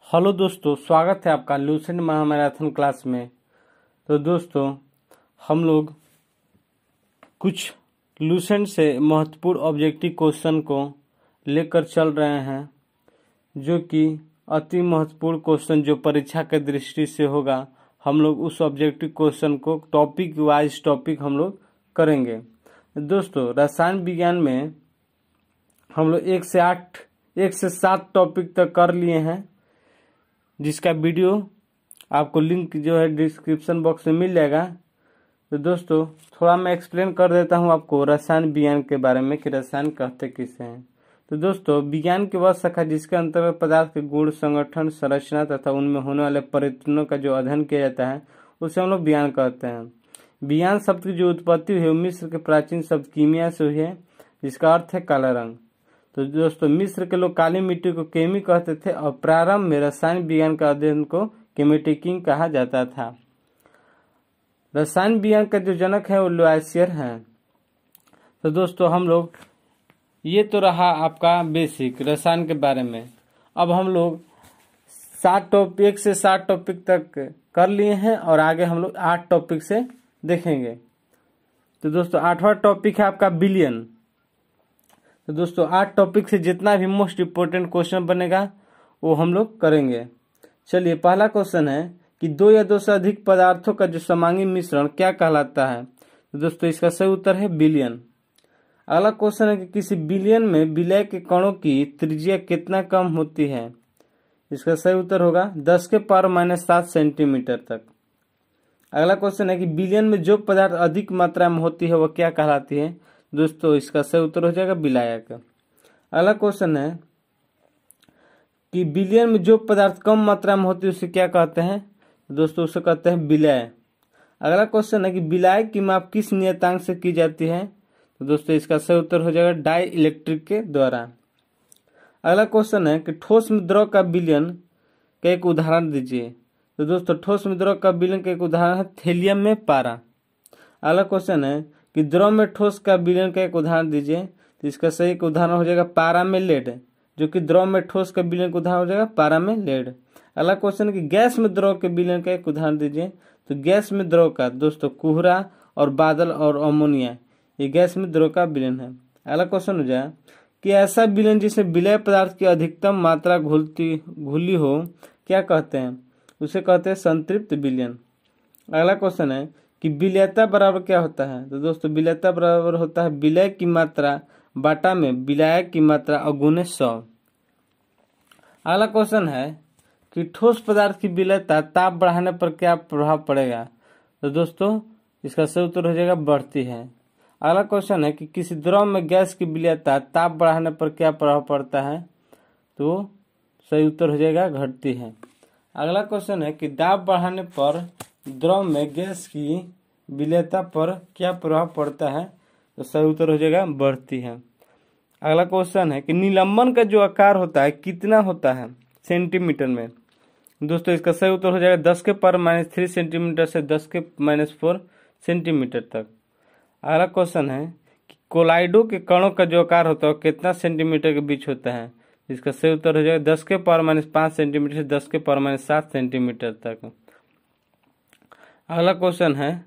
Hello दोस्तों, स्वागत है आपका लूसेंट महामैराथन क्लास में। तो दोस्तों, हम लोग कुछ लूसेंट से महत्वपूर्ण ऑब्जेक्टिव क्वेश्चन को लेकर चल रहे हैं, जो कि अति महत्वपूर्ण क्वेश्चन जो परीक्षा के दृष्टि से होगा। हम लोग उस ऑब्जेक्टिव क्वेश्चन को टॉपिक वाइज टॉपिक हम लोग करेंगे। दोस्तों, रसायन विज्ञान में हम लोग 1 से 7 टॉपिक तक कर लिए हैं, जिसका वीडियो आपको लिंक जो है डिस्क्रिप्शन बॉक्स में मिल जाएगा। तो दोस्तों, थोड़ा मैं एक्सप्लेन कर देता हूं आपको रसायन विज्ञान के बारे में कि रसायन कहते किसे हैं। तो दोस्तों, विज्ञान की वह शाखा जिसके अंतर्गत पदार्थ के गुण, संगठन, संरचना तथा उनमें होने वाले परिवर्तनों का जो अध्ययन किया जाता है उसे हम लोग विज्ञान कहते हैं। विज्ञान शब्द की जो उत्पत्ति हुई मिस्र के प्राचीन शब्द कीमिया से हुई है, जिसका अर्थ है काला रंग। तो दोस्तों, मिस्र के लोग काली मिट्टी को केमी कहते थे और प्रारंभ में रसायन विज्ञान का अध्ययन को केमेटिकिंग कहा जाता था। रसायन विज्ञान का जो जनक है वो लुआसियर हैं। तो दोस्तों, हम लोग ये तो रहा आपका बेसिक रसायन के बारे में। अब हम लोग 1 से 7 टॉपिक तक कर लिए हैं और आगे हम लोग 8 टॉपिक से देखेंगे। तो दोस्तों, 8वां टॉपिक है आपका बिलियन। तो दोस्तों, 8 टॉपिक से जितना भी मोस्ट इम्पोर्टेंट क्वेश्चन बनेगा वो हम लोग करेंगे। चलिए, पहला क्वेश्चन है कि 2 या 2 से अधिक पदार्थों का जो समांगी मिश्रण क्या कहलाता है। तो दोस्तों, इसका सही उत्तर है बिलियन। अगला क्वेश्चन है कि किसी बिलियन में विलय के कणों की त्रिज्या कितना कम होती है। इसका सही उत्तर होगा 10 के पावर -7 सेंटीमीटर तक। अगला क्वेश्चन है कि बिलियन में जो पदार्थ अधिक मात्रा में होती है वह क्या कहलाती है। दोस्तों, इसका सही उत्तर हो जाएगा विलायक। अगला क्वेश्चन है कि बिलियन में जो पदार्थ कम मात्रा में होती है उसे क्या कहते हैं। दोस्तों, उसे कहते हैं विलय। अगला क्वेश्चन है कि विलायक की माप किस नियतांक से की जाती है। तो दोस्तों, इसका सही उत्तर हो जाएगा डाई इलेक्ट्रिक के द्वारा। अगला क्वेश्चन है कि ठोस में द्रव का विलयन का एक उदाहरण दीजिए। तो दोस्तों, ठोस में द्रव का विलयन का एक उदाहरण है थेलियम में पारा। अगला क्वेश्चन है कि द्रव में ठोस का विलयन का एक उदाहरण दीजिए। तो इसका सही एक उदाहरण हो जाएगा पारा में लेड, जो कि द्रव में ठोस का विलयन का उदाहरण हो जाएगा पारा में लेड। अगला क्वेश्चन है कि गैस में द्रव के विलयन का एक उदाहरण दीजिए। तो गैस में द्रव का दोस्तों कोहरा और बादल और अमोनिया, ये गैस में द्रव का विलयन है। अगला क्वेश्चन हो जाए कि ऐसा विलयन जिसमें विलय पदार्थ की अधिकतम मात्रा घुली हो क्या कहते हैं। उसे कहते हैं संतृप्त विलयन। अगला क्वेश्चन है कि विलयता बराबर क्या होता है। तो दोस्तों, विलयता बराबर होता है विलय की मात्रा बाटा में विलायक की मात्रा अगुने 100। अगला क्वेश्चन है कि ठोस पदार्थ की विलयता ताप बढ़ाने पर क्या प्रभाव पड़ेगा। तो दोस्तों, इसका सही उत्तर हो जाएगा बढ़ती है। अगला क्वेश्चन है कि किसी द्रव में गैस की विलयता ताप बढ़ाने पर क्या प्रभाव पड़ता है। तो सही उत्तर हो जाएगा घटती है। अगला क्वेश्चन है कि दाब बढ़ाने पर द्रव में गैस की विलयता पर क्या प्रभाव पड़ता है। तो सही उत्तर हो जाएगा बढ़ती है। अगला क्वेश्चन है कि निलंबन का जो आकार होता है कितना होता है सेंटीमीटर में। दोस्तों, इसका सही उत्तर हो जाएगा 10 के पावर -3 सेंटीमीटर से 10 के -4 सेंटीमीटर तक। अगला क्वेश्चन है कि कोलाइडो के कणों का जो आकार होता है कितना सेंटीमीटर के बीच होता है। इसका सही उत्तर हो जाएगा 10 के पावर -5 सेंटीमीटर से 10 के पावर -7 सेंटीमीटर तक। अगला क्वेश्चन है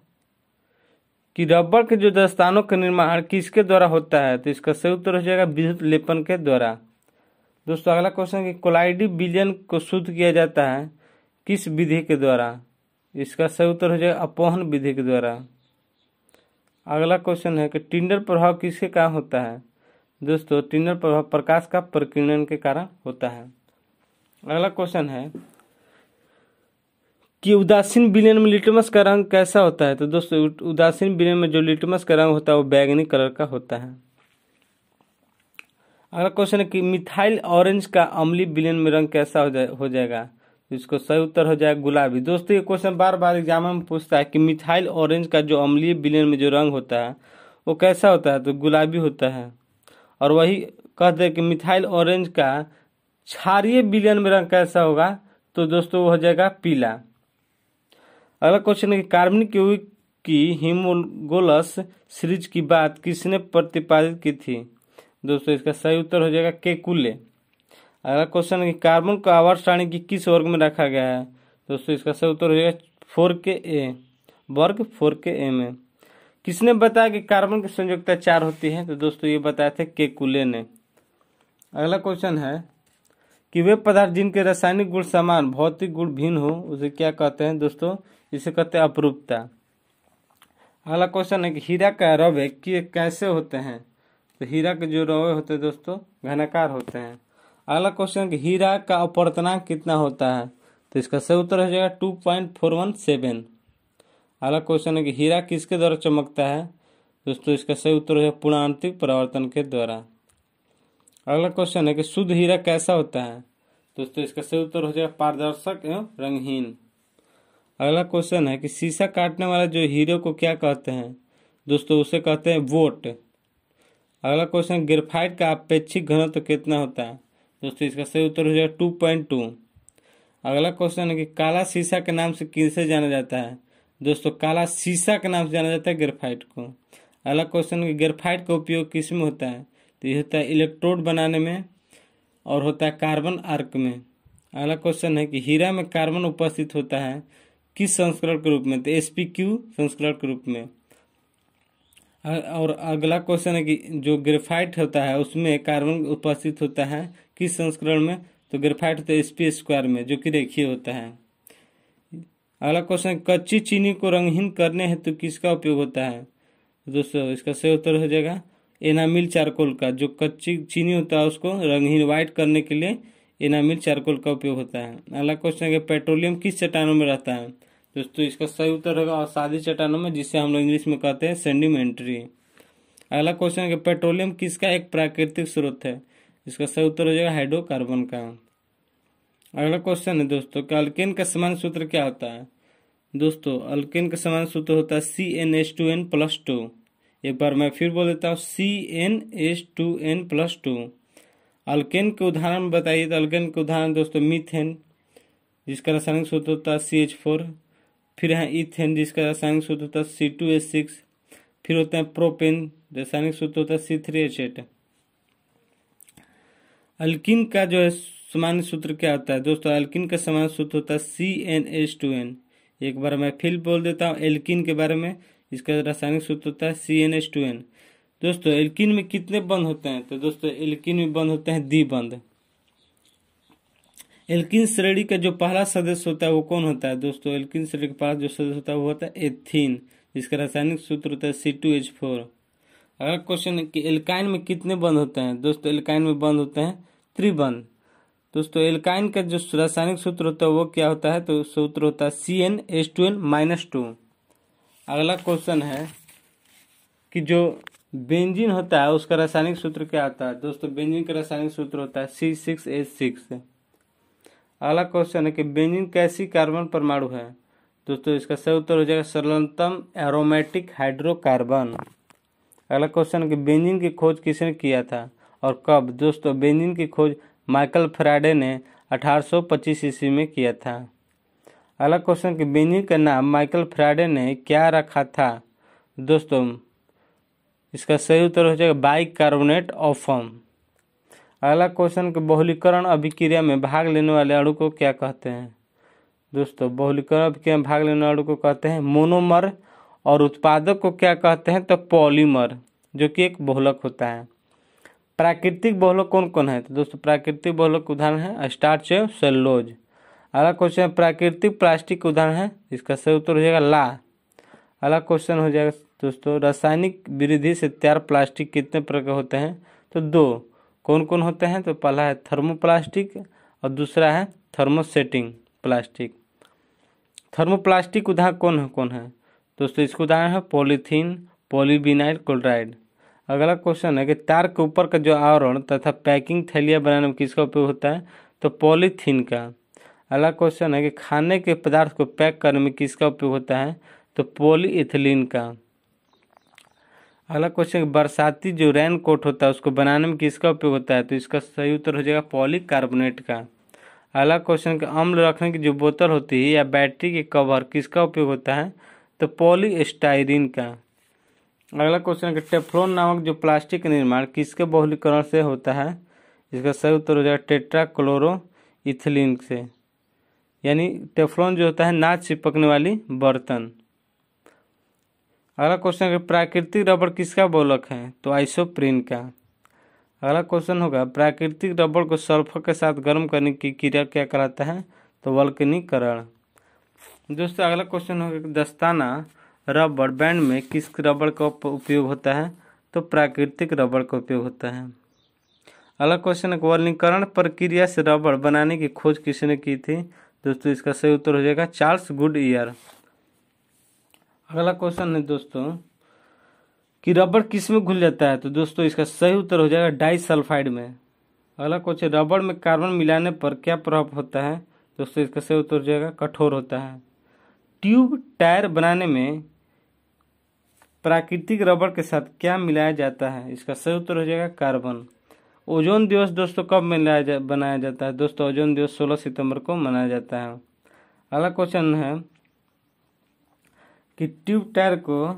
कि रबर के जो दस्तानों का निर्माण किसके द्वारा होता है। तो इसका सही उत्तर हो जाएगा विद्युत लेपन के द्वारा। दोस्तों, अगला क्वेश्चन है कि कोलाइडी विलयन को शुद्ध किया जाता है किस विधि के द्वारा। इसका सही उत्तर हो जाएगा अपोहन विधि के द्वारा। अगला क्वेश्चन है कि टिंडर प्रभाव किसके कारण होता है। दोस्तों, टिंडर प्रभाव प्रकाश का प्रकीर्णन के कारण होता है। अगला क्वेश्चन है कि उदासीन विलयन में लिटमस का रंग कैसा होता है। तो दोस्तों, उदासीन विलयन में जो लिटमस का रंग होता है वो बैंगनी कलर का होता है। अगला क्वेश्चन है कि मिथाइल ऑरेंज का अम्लीय विलयन में रंग कैसा हो जाएगा। तो इसको सही उत्तर हो जाएगा गुलाबी। दोस्तों, ये क्वेश्चन बार बार एग्जाम में पूछता है कि मिथाइल ऑरेंज का जो अम्लीय विलयन में जो रंग होता है वो कैसा होता है। तो गुलाबी होता है। और वही कहते हैं कि मिथाइल ऑरेंज का क्षारीय विलयन में रंग कैसा होगा। तो दोस्तों, वो हो जाएगा पीला। अगला क्वेश्चन है कि कार्बनिक यौगिक की हीमोगोलस सीरीज की बात किसने प्रतिपादित की थी। दोस्तों, इसका सही उत्तर हो जाएगा केकुले। अगला क्वेश्चन है कि कार्बन को आवर्त सारणी की किस वर्ग में रखा गया है। दोस्तों इसका सही उत्तर हो जाएगा 4Ka वर्ग 4Ka में। किसने बताया कि कार्बन की संयोजकता 4 होती है। तो दोस्तों ये बताए थे केकुले ने। अगला क्वेश्चन है कि वे पदार्थ जिनके रासायनिक गुण समान भौतिक गुण भिन्न हो उसे क्या कहते हैं। दोस्तों इसे कहते हैं अपरूपता। अगला क्वेश्चन है कि हीरा का रवे कैसे होते हैं। तो हीरा के जो रवे होते हैं दोस्तों घनाकार होते हैं। अगला क्वेश्चन है कि हीरा का अपवर्तनांक कितना होता है। तो इसका सही उत्तर हो जाएगा 2.417। अगला क्वेश्चन है कि हीरा किसके द्वारा चमकता है। दोस्तों इसका सही उत्तर हो जाएगा पुनरावृत्त परावर्तन के द्वारा। अगला क्वेश्चन है कि शुद्ध हीरा कैसा होता है। दोस्तों इसका सही उत्तर हो जाएगा पारदर्शक एवं रंगहीन। अगला क्वेश्चन है कि शीशा काटने वाले जो हीरे को क्या कहते हैं। दोस्तों उसे कहते हैं वोट। अगला क्वेश्चन ग्रेफाइट का अपेक्षिक घनत्व कितना होता है। दोस्तों इसका सही उत्तर हो जाएगा 2.2। अगला क्वेश्चन है कि काला शीशा के नाम से किसे जाना जाता है। दोस्तों काला शीशा के नाम से जाना जाता है ग्रेफाइट को। अगला क्वेश्चन है कि ग्रेफाइट का उपयोग किस में होता है। तो ये होता है इलेक्ट्रोड बनाने में और होता है कार्बन आर्क में। अगला क्वेश्चन है कि हीरा में कार्बन उपस्थित होता है किस संस्करण के रूप में। तो sp3 संस्करण के रूप में। और अगला क्वेश्चन है कि जो ग्रेफाइट होता है उसमें कार्बन उपस्थित होता है किस संस्करण में। तो ग्रेफाइट होता है sp2 में जो कि रेखीय होता है। अगला क्वेश्चन कच्ची चीनी को रंगहीन करने हेतु किसका उपयोग होता है। दोस्तों इसका सही उत्तर हो जाएगा एनामिल चारकोल का। जो कच्ची चीनी होता है उसको रंगहीन व्हाइट करने के लिए एनामिल चारकोल का उपयोग होता है। अगला क्वेश्चन है कि पेट्रोलियम किस चट्टानों में रहता है। दोस्तों इसका सही उत्तर होगा असादी चट्टानों में जिसे हम लोग इंग्लिश में कहते हैं सेडिमेंट्री। अगला क्वेश्चन है कि पेट्रोलियम किसका एक प्राकृतिक स्रोत है। इसका सही उत्तर हो जाएगा हाइड्रोकार्बन का। अगला क्वेश्चन है दोस्तों कि अल्केन का सामान्य सूत्र क्या होता है। दोस्तों अल्केन का सामान्य सूत्र होता है CnH2n+2। एक बार मैं फिर बोल देता हूँ CnH2n+2। अल्केन के उदाहरण बताइए। तो अल्केन के उदाहरण दोस्तों मीथेन जिसका रासायनिक सूत्र होता है CH4। फिर है इथेन जिसका रासायनिक सूत्र होता है C2H6। फिर होता है प्रोपेन रासायनिक सूत्र होता है C3H8। अल्किन का जो है सामान्य सूत्र क्या होता है। दोस्तों अल्किन का सामान्य सूत्र होता है CnH2n। एक बार मैं फिर बोल देता हूँ एल्किन के बारे में। इसका रासायनिक सूत्र होता है CnH2n। दोस्तों एल्किन में कितने बंध होते हैं। तो दोस्तों एल्किन में बंध होते हैं द्विबंध। एल्किन श्रेणी का जो पहला सदस्य होता है वो कौन होता है। दोस्तों एल्किन श्रेणी का पहला जो सदस्य होता है वो होता है एथीन जिसका रासायनिक सूत्र होता है C2H4। अगला क्वेश्चन है कि एल्काइन में कितने बंध होते हैं। दोस्तों एल्काइन में बंध होते हैं त्रिबंध। दोस्तों एल्काइन का जो रासायनिक सूत्र होता है वो क्या होता है। तो सूत्र होता है CnH2n-2। अगला क्वेश्चन है कि जो बेंजीन होता है उसका रासायनिक सूत्र क्या होता है। दोस्तों बेंजीन का रासायनिक सूत्र होता है C6H6। अगला क्वेश्चन है कि बेंजीन कैसी कार्बन परमाणु है। दोस्तों इसका सही उत्तर हो जाएगा सरलतम एरोमेटिक हाइड्रोकार्बन। अगला क्वेश्चन है कि बेंजीन की खोज किसने किया था और कब। दोस्तों बेंजीन की खोज माइकल फैराडे ने 1825 ईस्वी में किया था। अगला क्वेश्चन कि बेंजीन का नाम माइकल फैराडे ने क्या रखा था। दोस्तों इसका सही उत्तर हो जाएगा बाइकार्बोनेट ऑफ फोम। अगला क्वेश्चन कि बहुलीकरण अभिक्रिया में भाग लेने वाले अणु को क्या कहते हैं। दोस्तों बहुलीकरण अभिक्रिया में भाग लेने वाले अणु को कहते हैं मोनोमर और उत्पादक को क्या कहते हैं। तो पॉलीमर जो कि एक बहुलक होता है। प्राकृतिक बहुलक कौन कौन है। तो दोस्तों प्राकृतिक बहुलक के उदाहरण है स्टार्च एवं सेलुलोज। अगला क्वेश्चन प्राकृतिक प्लास्टिक के उदाहरण है। इसका सही उत्तर हो जाएगा ला। अगला क्वेश्चन हो जाएगा दोस्तों रासायनिक वृद्धि से तैयार प्लास्टिक कितने प्रकार होते हैं। तो 2 कौन कौन होते हैं। तो पहला है थर्मोप्लास्टिक और दूसरा है थर्मोसेटिंग प्लास्टिक। थर्मोप्लास्टिक उदाहरण कौन है। दोस्तों इसका उदाहरण है पॉलीथीन पॉलीविनाइल क्लोराइड। अगला क्वेश्चन है कि तार के ऊपर का जो आवरण तथा पैकिंग थैलियाँ बनाने में किसका उपयोग होता है। तो पॉलीथीन का। अगला क्वेश्चन है कि खाने के पदार्थ को पैक करने में किसका उपयोग होता है। तो पॉलीइथिलीन का। अगला क्वेश्चन बरसाती जो रेन कोट होता है उसको बनाने में किसका उपयोग होता है। तो इसका सही उत्तर हो जाएगा पॉलीकार्बोनेट का। अगला क्वेश्चन कि अम्ल रखने की जो बोतल होती है या बैटरी के कवर किसका उपयोग होता है। तो पॉलीस्टाइरीन का। अगला क्वेश्चन कि टेफ्लॉन नामक जो प्लास्टिक का निर्माण किसके बहुलीकरण से होता है। इसका सही उत्तर हो जाएगा टेट्रा क्लोरो इथिलीन से, यानी टेफ्लॉन जो होता है ना चिपकने वाली बर्तन। अगला क्वेश्चन है प्राकृतिक रबड़ किसका बहुलक है, तो आइसोप्रीन का। अगला क्वेश्चन होगा प्राकृतिक रबड़ को सल्फर के साथ गर्म करने की क्रिया क्या कहलाता है, तो वल्कनीकरण। दोस्तों अगला क्वेश्चन होगा दस्ताना रबड़ बैंड में किस रबड़ का उपयोग होता है, तो प्राकृतिक रबड़ का उपयोग होता है। अगला क्वेश्चन है वल्कनीकरण प्रक्रिया से रबड़ बनाने की खोज किसने की थी, दोस्तों इसका सही उत्तर हो जाएगा चार्ल्स गुडईयर। अगला क्वेश्चन है दोस्तों कि रबड़ किस में घुल जाता है, तो दोस्तों इसका सही उत्तर हो जाएगा डाइसल्फाइड में। अगला क्वेश्चन रबड़ में कार्बन मिलाने पर क्या प्रभाव होता है, दोस्तों इसका सही उत्तर हो जाएगा कठोर होता है। ट्यूब टायर बनाने में प्राकृतिक रबड़ के साथ क्या मिलाया जाता है, इसका सही उत्तर हो जाएगा कार्बन। ओजोन दिवस दोस्तों कब बनाया जाता है, दोस्तों ओजोन दिवस 16 सितंबर को मनाया जाता है। अगला क्वेश्चन है कि ट्यूब टायर को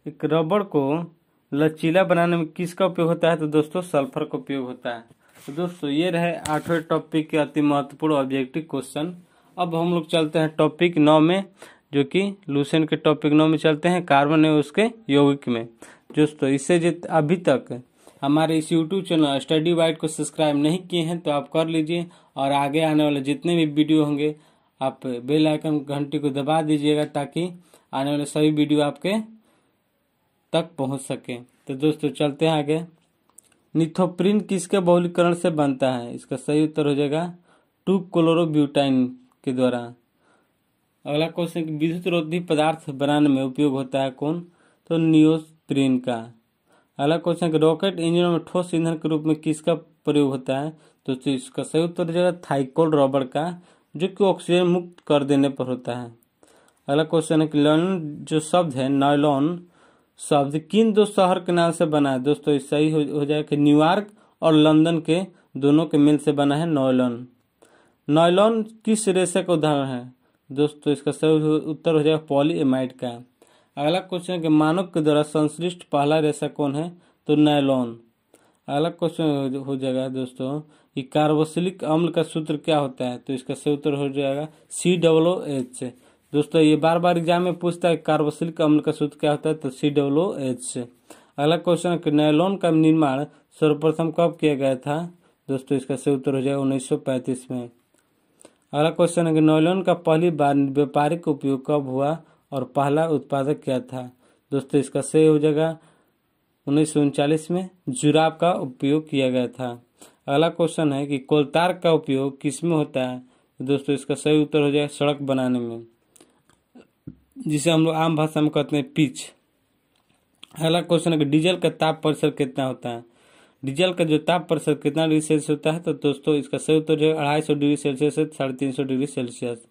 एक रबड़ को लचीला बनाने में किसका उपयोग होता है, तो दोस्तों सल्फर का उपयोग होता है। तो दोस्तों ये रहे 8वें टॉपिक के अति महत्वपूर्ण ऑब्जेक्टिव क्वेश्चन। अब हम लोग चलते हैं टॉपिक 9 में, जो कि लूसेन के टॉपिक 9 में चलते हैं, कार्बन है उसके यौगिक में। दोस्तों इससे अभी तक हमारे इस यूट्यूब चैनल स्टडी वाइट को सब्सक्राइब नहीं किए हैं तो आप कर लीजिए, और आगे आने वाले जितने भी वीडियो होंगे आप बेल आइकन घंटी को दबा दीजिएगा, ताकि आने वाले सभी वीडियो आपके तक पहुंच सके। तो दोस्तों चलते हैं आगे। निथोप्रीन किसके बहुलीकरण से बनता है, इसका सही उत्तर हो जाएगा 2-क्लोरोब्यूटाइन के द्वारा। अगला क्वेश्चन विद्युत रोधी पदार्थ बनाने में उपयोग होता है कौन, तो नियोप्रीन का। अगला क्वेश्चन रॉकेट इंजनों में ठोस ईंधन के रूप में किसका प्रयोग होता है, तो इसका सही उत्तर हो जाएगा थाइकोल रबड़ का, जो कि ऑक्सीजन मुक्त कर देने पर होता है। अगला क्वेश्चन है कि नायलॉन जो शब्द है, नायलॉन शब्द किन दो शहर के नाम से बना है, दोस्तों इस सही हो जाएगा कि न्यूयॉर्क और लंदन के दोनों के मेल से बना है नायलॉन। नायलॉन किस रेशे का उदाहरण है, दोस्तों इसका सही उत्तर हो जाएगा पॉलीएमाइड का। अगला क्वेश्चन है कि मानव के द्वारा संश्लिष्ट पहला रेशा कौन है, तो नायलॉन। अगला क्वेश्चन हो जाएगा दोस्तों कि कार्बोक्सिलिक अम्ल का सूत्र क्या होता है, तो इसका सही उत्तर हो जाएगा COOH। दोस्तों ये बार बार एग्जाम में पूछता है कार्बोक्सिलिक अम्ल का सूत्र क्या होता है, तो COOH। अगला क्वेश्चन है कि नायलॉन का निर्माण सर्वप्रथम कब किया गया था, दोस्तों इसका सही उत्तर हो जाएगा 1935 में। अगला क्वेश्चन है कि नायलॉन का पहली बार व्यापारिक उपयोग कब हुआ और पहला उत्पादक क्या था, दोस्तों इसका सही हो जाएगा 1939 में जुराब का उपयोग किया गया था। अगला क्वेश्चन है कि कोलतार का उपयोग किस में होता है, दोस्तों इसका सही उत्तर हो जाएगा सड़क बनाने में, जिसे हम लोग आम भाषा में कहते हैं पिच। अगला क्वेश्चन है कि डीजल का ताप परिसर कितना होता है, डीजल का जो ताप परिसर कितना डिग्री सेल्सियस होता है, तो दोस्तों इसका सही उत्तर जो है 250 डिग्री सेल्सियस से 350 डिग्री सेल्सियस।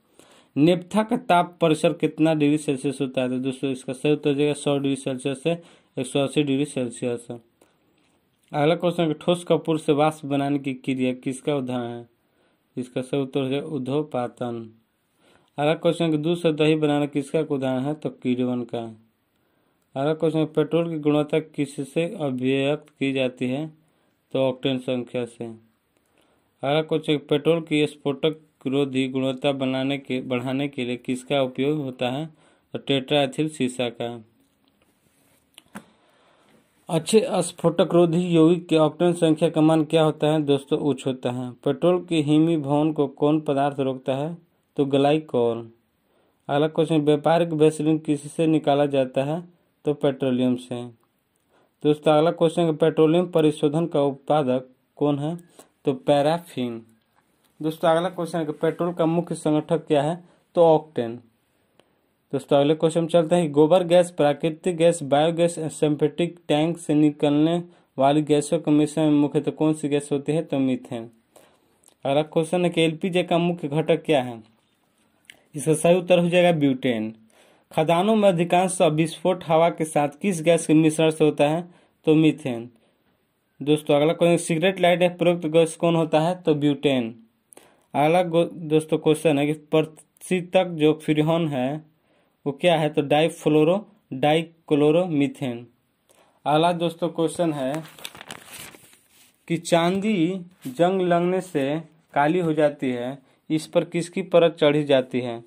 नेप्था का ताप परिसर कितना डिग्री सेल्सियस होता है, तो दोस्तों इसका सही उत्तर हो जाएगा 100 डिग्री सेल्सियस से 180 डिग्री सेल्सियस। अगला क्वेश्चन है ठोस कपूर से वाष्प बनाने की क्रिया किसका उदाहरण है, इसका सही उत्तर हो जाएगा ऊर्ध्वपातन। अगला क्वेश्चन है दूध से दही बनाना किसका उदाहरण है, तो किण्वन का। अगला क्वेश्चन है पेट्रोल की गुणवत्ता किससे अभिव्यक्त की जाती है, तो ऑक्टेन संख्या से। अगला क्वेश्चन है पेट्रोल की स्फोटक रोधी गुणवत्ता बढ़ाने के लिए किसका उपयोग होता है, तो टेट्राएथिल सीसा का। अच्छे स्फोटक रोधी यौगिक के ऑक्टेन संख्या का मान क्या होता है, दोस्तों उच्च होता है। पेट्रोल की हिमीभवन को कौन पदार्थ रोकता है, तो ग्लाइकॉल। अगला क्वेश्चन व्यापारिक वैसलीन किससे निकाला जाता है, तो पेट्रोलियम से। दोस्तों अगला क्वेश्चन है पेट्रोलियम परिशोधन का उत्पादक कौन है, तो पैराफिन। दोस्तों अगला क्वेश्चन है पेट्रोल का मुख्य संगठक क्या है, तो ऑक्टेन। दोस्तों अगले क्वेश्चन चलते हैं गोबर गैस, प्राकृतिक गैस, बायोगैस, सिंथेटिक टैंक से निकलने वाली गैसों के मिश्रण में मुख्यतः कौन सी गैस होती है, तो मीथेन। अगला क्वेश्चन है कि LPG का मुख्य घटक क्या है, इसका सही उत्तर हो जाएगा ब्यूटेन। खदानों में अधिकांश विस्फोट हवा के साथ किस गैस के मिश्रण से होता है, तो मीथेन। दोस्तों अगला क्वेश्चन सिगरेट लाइटर प्रयुक्त गैस कौन होता है, तो ब्यूटेन। अगला दोस्तों क्वेश्चन है कि प्रतितक जो फ्रीऑन है वो क्या है, तो डाइक्लोरोमीथेन। अगला दोस्तों क्वेश्चन है कि चांदी जंग लगने से काली हो जाती है, इस पर किसकी परत चढ़ी जाती है?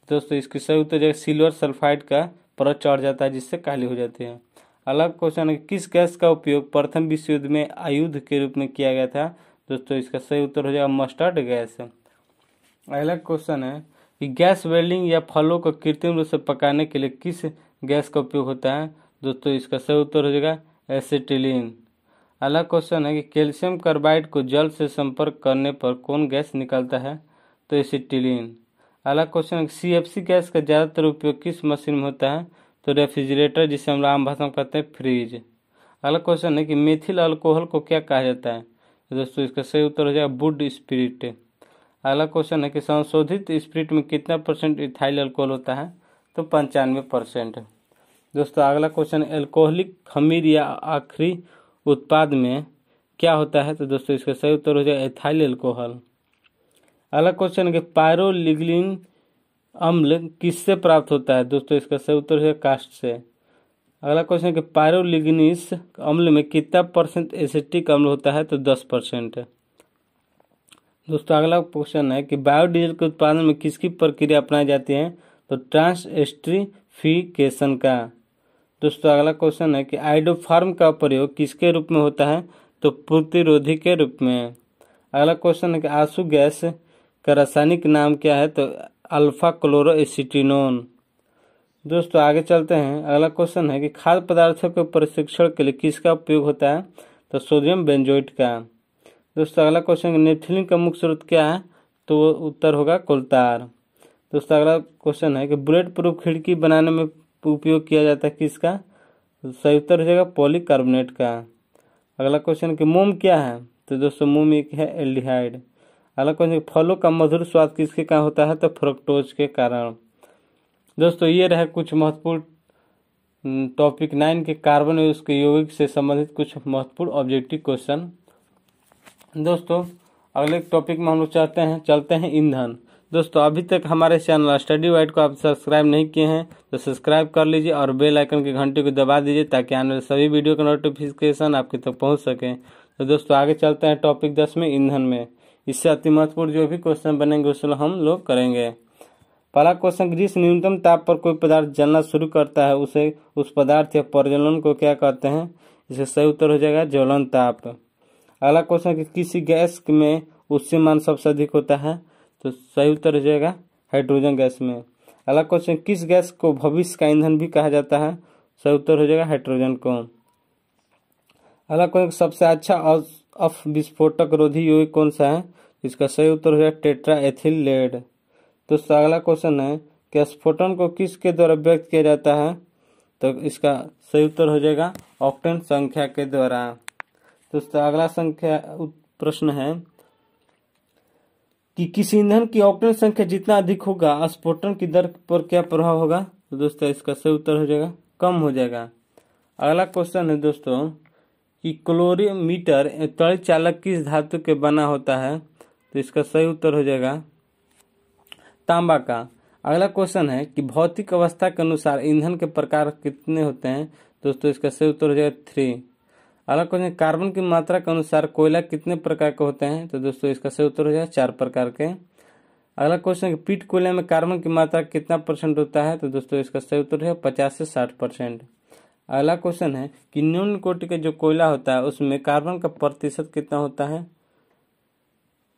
दोस्तों इसकी सही उत्तर है सिल्वर सल्फाइड का परत चढ़ जाता है, जिससे काली हो जाती है। अगला क्वेश्चन है किस गैस का उपयोग प्रथम विश्व युद्ध में आयुध के रूप में किया गया था? दोस्तों इसका सही उत्तर हो जाएगा मस्टर्ड गैस। अगला क्वेश्चन है कि गैस वेल्डिंग या फलों को कृत्रिम रूप से पकाने के लिए किस गैस का उपयोग होता है? दोस्तों इसका सही उत्तर हो जाएगा एसिटिलीन। अगला क्वेश्चन है कि कैल्शियम कार्बाइड को जल से संपर्क करने पर कौन गैस निकलता है? तो एसिटिलीन। अगला क्वेश्चन है CFC गैस का ज़्यादातर उपयोग किस मशीन में होता है? तो रेफ्रिजरेटर, जिसे हम आम भाषा में कहते हैं फ्रिज। अगला क्वेश्चन है कि मेथिल अल्कोहल को क्या कहा जाता है? तो दोस्तों इसका सही उत्तर हो जाएगा वुड स्पिरिट। अगला क्वेश्चन है कि संशोधित स्पिरिट में कितना % इथाइल अल्कोहल होता है? तो 95%। दोस्तों अगला क्वेश्चन एल्कोहलिक खमीर या आखिरी उत्पाद में क्या होता है? तो दोस्तों इसका सही उत्तर हो जाएगा एथाइल अल्कोहल। अगला क्वेश्चन है कि पायरोलिग्निन अम्ल किससे प्राप्त होता है? दोस्तों इसका सही उत्तर है कास्ट से। अगला क्वेश्चन है कि पायरोलिग्निस अम्ल में कितना % एसिटिक अम्ल होता है? तो 10%। दोस्तों अगला क्वेश्चन है कि बायोडीजल के उत्पादन में किसकी प्रक्रिया अपनाई जाती है? तो ट्रांसएस्टरीफिकेशन का। दोस्तों अगला क्वेश्चन है कि आइडोफार्म का प्रयोग किसके रूप में होता है? तो प्रतिरोधी के रूप में। अगला क्वेश्चन है कि आंसू गैस का रासायनिक नाम क्या है? तो अल्फा क्लोरोएसिटिनोन। दोस्तों आगे चलते हैं। अगला क्वेश्चन है कि खाद्य पदार्थों के परीक्षण के लिए किसका उपयोग होता है? तो सोडियम बेंजोएट का। दोस्तों अगला क्वेश्चन है नेफ्थलीन का मुख्य स्रोत क्या है? तो उत्तर होगा कोलतार। दोस्तों अगला क्वेश्चन है कि बुलेट प्रूफ खिड़की बनाने में उपयोग किया जाता है किसका? तो सही उत्तर हो जाएगा पॉलीकार्बोनेट का। अगला क्वेश्चन कि मोम क्या है? तो दोस्तों मोम एक है एल्डिहाइड। अगला क्वेश्चन फलों का मधुर स्वाद किसके कारण होता है? तो फ्रक्टोज के कारण। दोस्तों ये रहे कुछ महत्वपूर्ण टॉपिक 9 के कार्बन और उसके यौगिक से संबंधित कुछ महत्वपूर्ण ऑब्जेक्टिव क्वेश्चन। दोस्तों अगले टॉपिक में हम लोग चलते हैं ईंधन। दोस्तों अभी तक हमारे चैनल स्टडी वाइट को आप सब्सक्राइब नहीं किए हैं तो सब्सक्राइब कर लीजिए और बेल आइकन की घंटे को दबा दीजिए ताकि आने वाले सभी वीडियो का नोटिफिकेशन आपके तक पहुंच सके। तो दोस्तों आगे चलते हैं टॉपिक 10 में ईंधन में। इससे अति महत्वपूर्ण जो भी क्वेश्चन बनेंगे उसमें हम लोग करेंगे। पहला क्वेश्चन जिस न्यूनतम ताप पर कोई पदार्थ जलना शुरू करता है उसे उस पदार्थ या प्रज्वलन को क्या कहते हैं? इसका सही उत्तर हो जाएगा ज्वलन ताप। अगला क्वेश्चन कि किसी गैस में उष्णमान सबसे अधिक होता है? तो सही उत्तर हो जाएगा हाइड्रोजन गैस में। अगला क्वेश्चन किस गैस को भविष्य का ईंधन भी कहा जाता है? सही उत्तर हो जाएगा हाइड्रोजन को। अगला क्वेश्चन सबसे अच्छा विस्फोटक रोधी यौगिक कौन सा है? इसका सही उत्तर हो जाएगा टेट्राएथिल लेड। दोस्तों अगला क्वेश्चन है कि स्फोटन को किसके द्वारा व्यक्त किया जाता है? तो इसका सही उत्तर हो जाएगा ऑक्टेन संख्या के द्वारा। दोस्तों अगला प्रश्न है कि किसी ईंधन की ऑक्टेन संख्या जितना अधिक होगा स्फोटन की दर पर क्या प्रभाव होगा? तो दोस्तों इसका सही उत्तर हो जाएगा कम हो जाएगा। अगला क्वेश्चन है दोस्तों कि क्लोरीमीटर त्वरित चालक किस धातु के बना होता है? तो इसका सही उत्तर हो जाएगा तांबा का। अगला क्वेश्चन है कि भौतिक अवस्था के अनुसार ईंधन के प्रकार कितने होते हैं? दोस्तों इसका सही उत्तर हो जाएगा 3। अगला क्वेश्चन कार्बन की मात्रा के अनुसार कोयला कितने प्रकार के होते हैं? तो दोस्तों इसका सही उत्तर हो जाएगा 4 प्रकार के। अगला क्वेश्चन है पीट कोयला में कार्बन की मात्रा कितना % होता है? तो दोस्तों इसका सही उत्तर है 50 से 60%। अगला क्वेश्चन है कि निम्न कोटि का जो कोयला होता है उसमें कार्बन का प्रतिशत कितना होता है?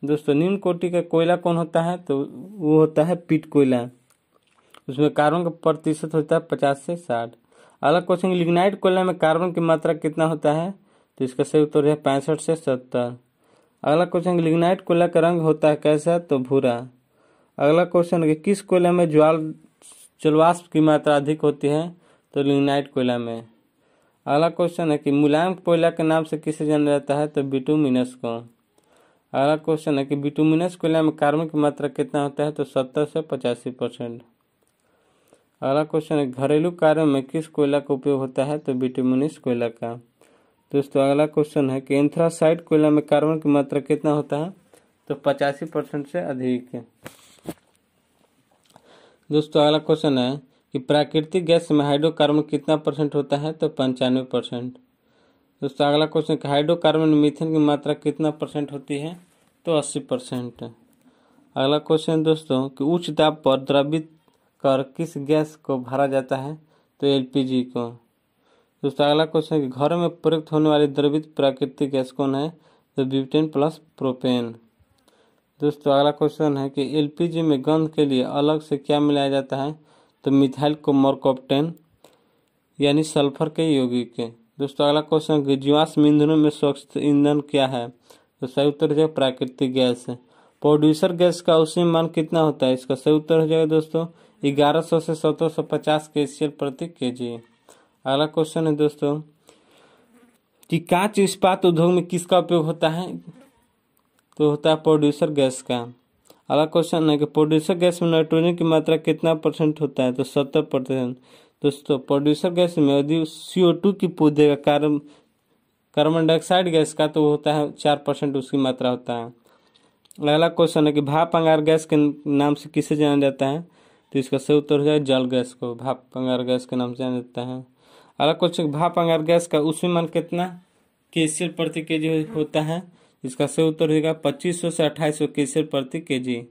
दोस्तों निम्न कोटि का कोयला कौन होता है? तो वो होता है पीट कोयला, उसमें कार्बन का प्रतिशत होता है 50 से 60। अगला क्वेश्चन लिग्नाइट कोयला में कार्बन की मात्रा कितना होता है? तो इसका सही उत्तर है 65 से 70। अगला क्वेश्चन लिग्नाइट कोयला का रंग होता है कैसा? तो भूरा। अगला क्वेश्चन है किस कोयला में जलवाष्प की मात्रा अधिक होती है? तो लिग्नाइट कोयला में। अगला क्वेश्चन है कि मुलायम कोयला के नाम से किसे जाना जाता है? तो बिटुमिनस को। अगला क्वेश्चन है कि बिटुमिनस कोयला में कार्बन की मात्रा कितना होता है? तो 70 से 85%। अगला क्वेश्चन है घरेलू कार्यों में किस कोयला का उपयोग होता है? तो बिटुमिनस कोयला का। दोस्तों अगला क्वेश्चन है कि एंथ्रासाइट कोयला में कार्बन की मात्रा कितना होता है? तो 85% से अधिक। दोस्तों अगला क्वेश्चन है कि प्राकृतिक गैस में हाइड्रोकार्बन कितना % होता है? तो 95%। दोस्तों अगला क्वेश्चन, हाइड्रोकार्बन में मीथेन की मात्रा कितना परसेंट होती है? तो 80%। अगला क्वेश्चन दोस्तों कि उच्च दाब पर द्रवित कर किस गैस को भरा जाता है? तो एलपीजी को। दोस्तों अगला क्वेश्चन कि घरों में प्रयुक्त होने वाली द्रवित प्राकृतिक गैस कौन है? तो ब्यूटेन प्लस प्रोपेन। दोस्तों अगला क्वेश्चन है कि एलपीजी में गंध के लिए अलग से क्या मिलाया जाता है? तो मिथाइल कुमारकॉप्टेन यानी सल्फर के यौगिक के। दोस्तों अगला क्वेश्चन कि जीवाश्म ईंधनों में स्वच्छ ईंधन क्या है? तो सही उत्तर हो जाएगा प्राकृतिक गैस है। प्रोड्यूसर गैस का उष्मीय मान कितना होता है? इसका सही उत्तर हो जाएगा दोस्तों 1100 से 1750 kcal प्रति kg। अगला क्वेश्चन है दोस्तों कि कांच इस्पात उद्योग में किसका उपयोग होता है? तो होता है प्रोड्यूसर गैस का। अगला क्वेश्चन है कि प्रोड्यूसर गैस में नाइट्रोजन की मात्रा कितना परसेंट होता है? तो 70%। दोस्तों प्रोड्यूसर गैस में यदि CO2 की पूदेगा कार्बन डाइऑक्साइड गैस का तो होता है 4% उसकी मात्रा होता है। अगला क्वेश्चन है कि भाप अंगार गैस के नाम से किसे जाना जाता है? तो इसका सही उत्तर हो जाएगा जल गैस को भाप अंगार गैस के नाम से जाना जाता है। अगला क्वेश्चन, भाप अंगार गैस का उष्मीय मान कितना kcal प्रति kg होता है? इसका सही उत्तर हो जाएगा 2500 से 2800 kcal प्रति kg।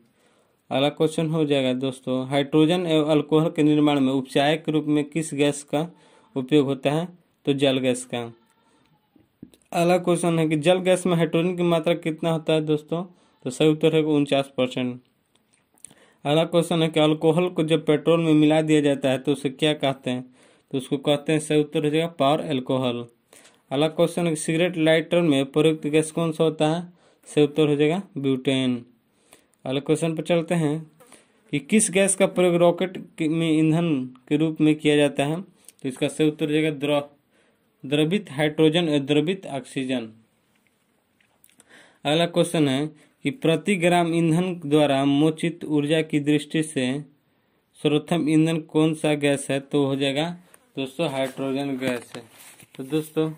अगला क्वेश्चन हो जाएगा दोस्तों, हाइड्रोजन एवं अल्कोहल के निर्माण में उपचायक के रूप में किस गैस का उपयोग होता है? तो जल गैस का। अगला क्वेश्चन है कि जल गैस में हाइड्रोजन की मात्रा कितना होता है दोस्तों? तो सही उत्तर है 49%। अगला क्वेश्चन है कि अल्कोहल को जब पेट्रोल में मिला दिया जाता है तो उसे क्या कहते हैं? तो उसको कहते हैं, सही उत्तर हो जाएगा पावर अल्कोहल। अगला क्वेश्चन है कि सिगरेट लाइटर में प्रयुक्त गैस कौन सा होता है? सही उत्तर हो जाएगा ब्यूटेन। अगले क्वेश्चन पर चलते हैं कि किस गैस का प्रयोग रॉकेट में ईंधन के रूप में किया जाता है? तो इसका सही उत्तर हो जाएगा द्रवित हाइड्रोजन और द्रवित ऑक्सीजन। अगला क्वेश्चन है कि प्रति ग्राम ईंधन द्वारा मोचित ऊर्जा की दृष्टि से सर्वोत्तम ईंधन कौन सा गैस है? तो हो जाएगा दोस्तों हाइड्रोजन गैस है। तो दोस्तों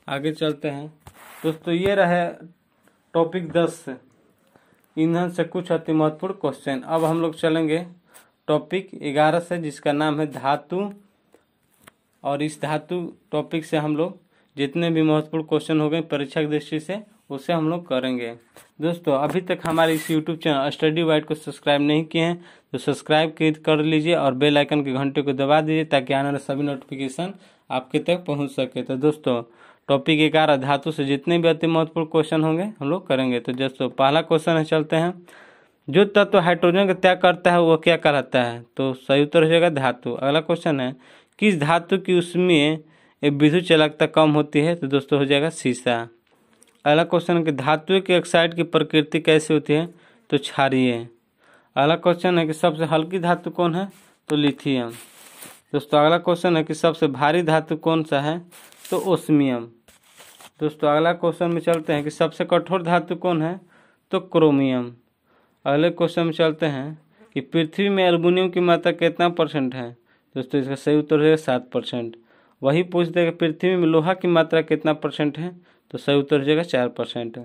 आगे चलते हैं। दोस्तों ये रहे टॉपिक 10 से ईंधन से कुछ अति महत्वपूर्ण क्वेश्चन। अब हम लोग चलेंगे टॉपिक 11 से जिसका नाम है धातु, और इस धातु टॉपिक से हम लोग जितने भी महत्वपूर्ण क्वेश्चन हो गए परीक्षा की दृष्टि से उसे हम लोग करेंगे। दोस्तों अभी तक हमारे इस YouTube चैनल स्टडी वाइट को सब्सक्राइब नहीं किए हैं तो सब्सक्राइब कर लीजिए और बेल आइकन के घंटे को दबा दीजिए ताकि आने वाले सभी नोटिफिकेशन आपके तक पहुंच सके। तो दोस्तों टॉपिक 11 धातु से जितने भी अति महत्वपूर्ण क्वेश्चन होंगे हम लोग करेंगे। तो दोस्तों पहला क्वेश्चन है, चलते हैं। जो तत्व हाइड्रोजन का त्याग करता है वो क्या कहलाता है? तो सही उत्तर हो जाएगा धातु। अगला क्वेश्चन है, किस धातु की उष्मीय विद्युत चालकता कम होती है? तो दोस्तों हो जाएगा शीशा। अगला क्वेश्चन है कि धातु के ऑक्साइड की प्रकृति कैसी होती है? तो क्षारीय। अगला क्वेश्चन है कि सबसे हल्की धातु कौन है? तो लिथियम। दोस्तों अगला क्वेश्चन है कि सबसे भारी धातु कौन सा है? तो ओस्मियम। दोस्तों अगला क्वेश्चन में चलते हैं कि सबसे कठोर धातु कौन है? तो क्रोमियम। अगले क्वेश्चन में चलते हैं कि पृथ्वी में एल्युमिनियम की मात्रा कितना परसेंट है? दोस्तों इसका सही उत्तर है 7%। वही पूछ देगा पृथ्वी में लोहा की मात्रा कितना परसेंट है? तो सही उत्तर हो जाएगा 4%।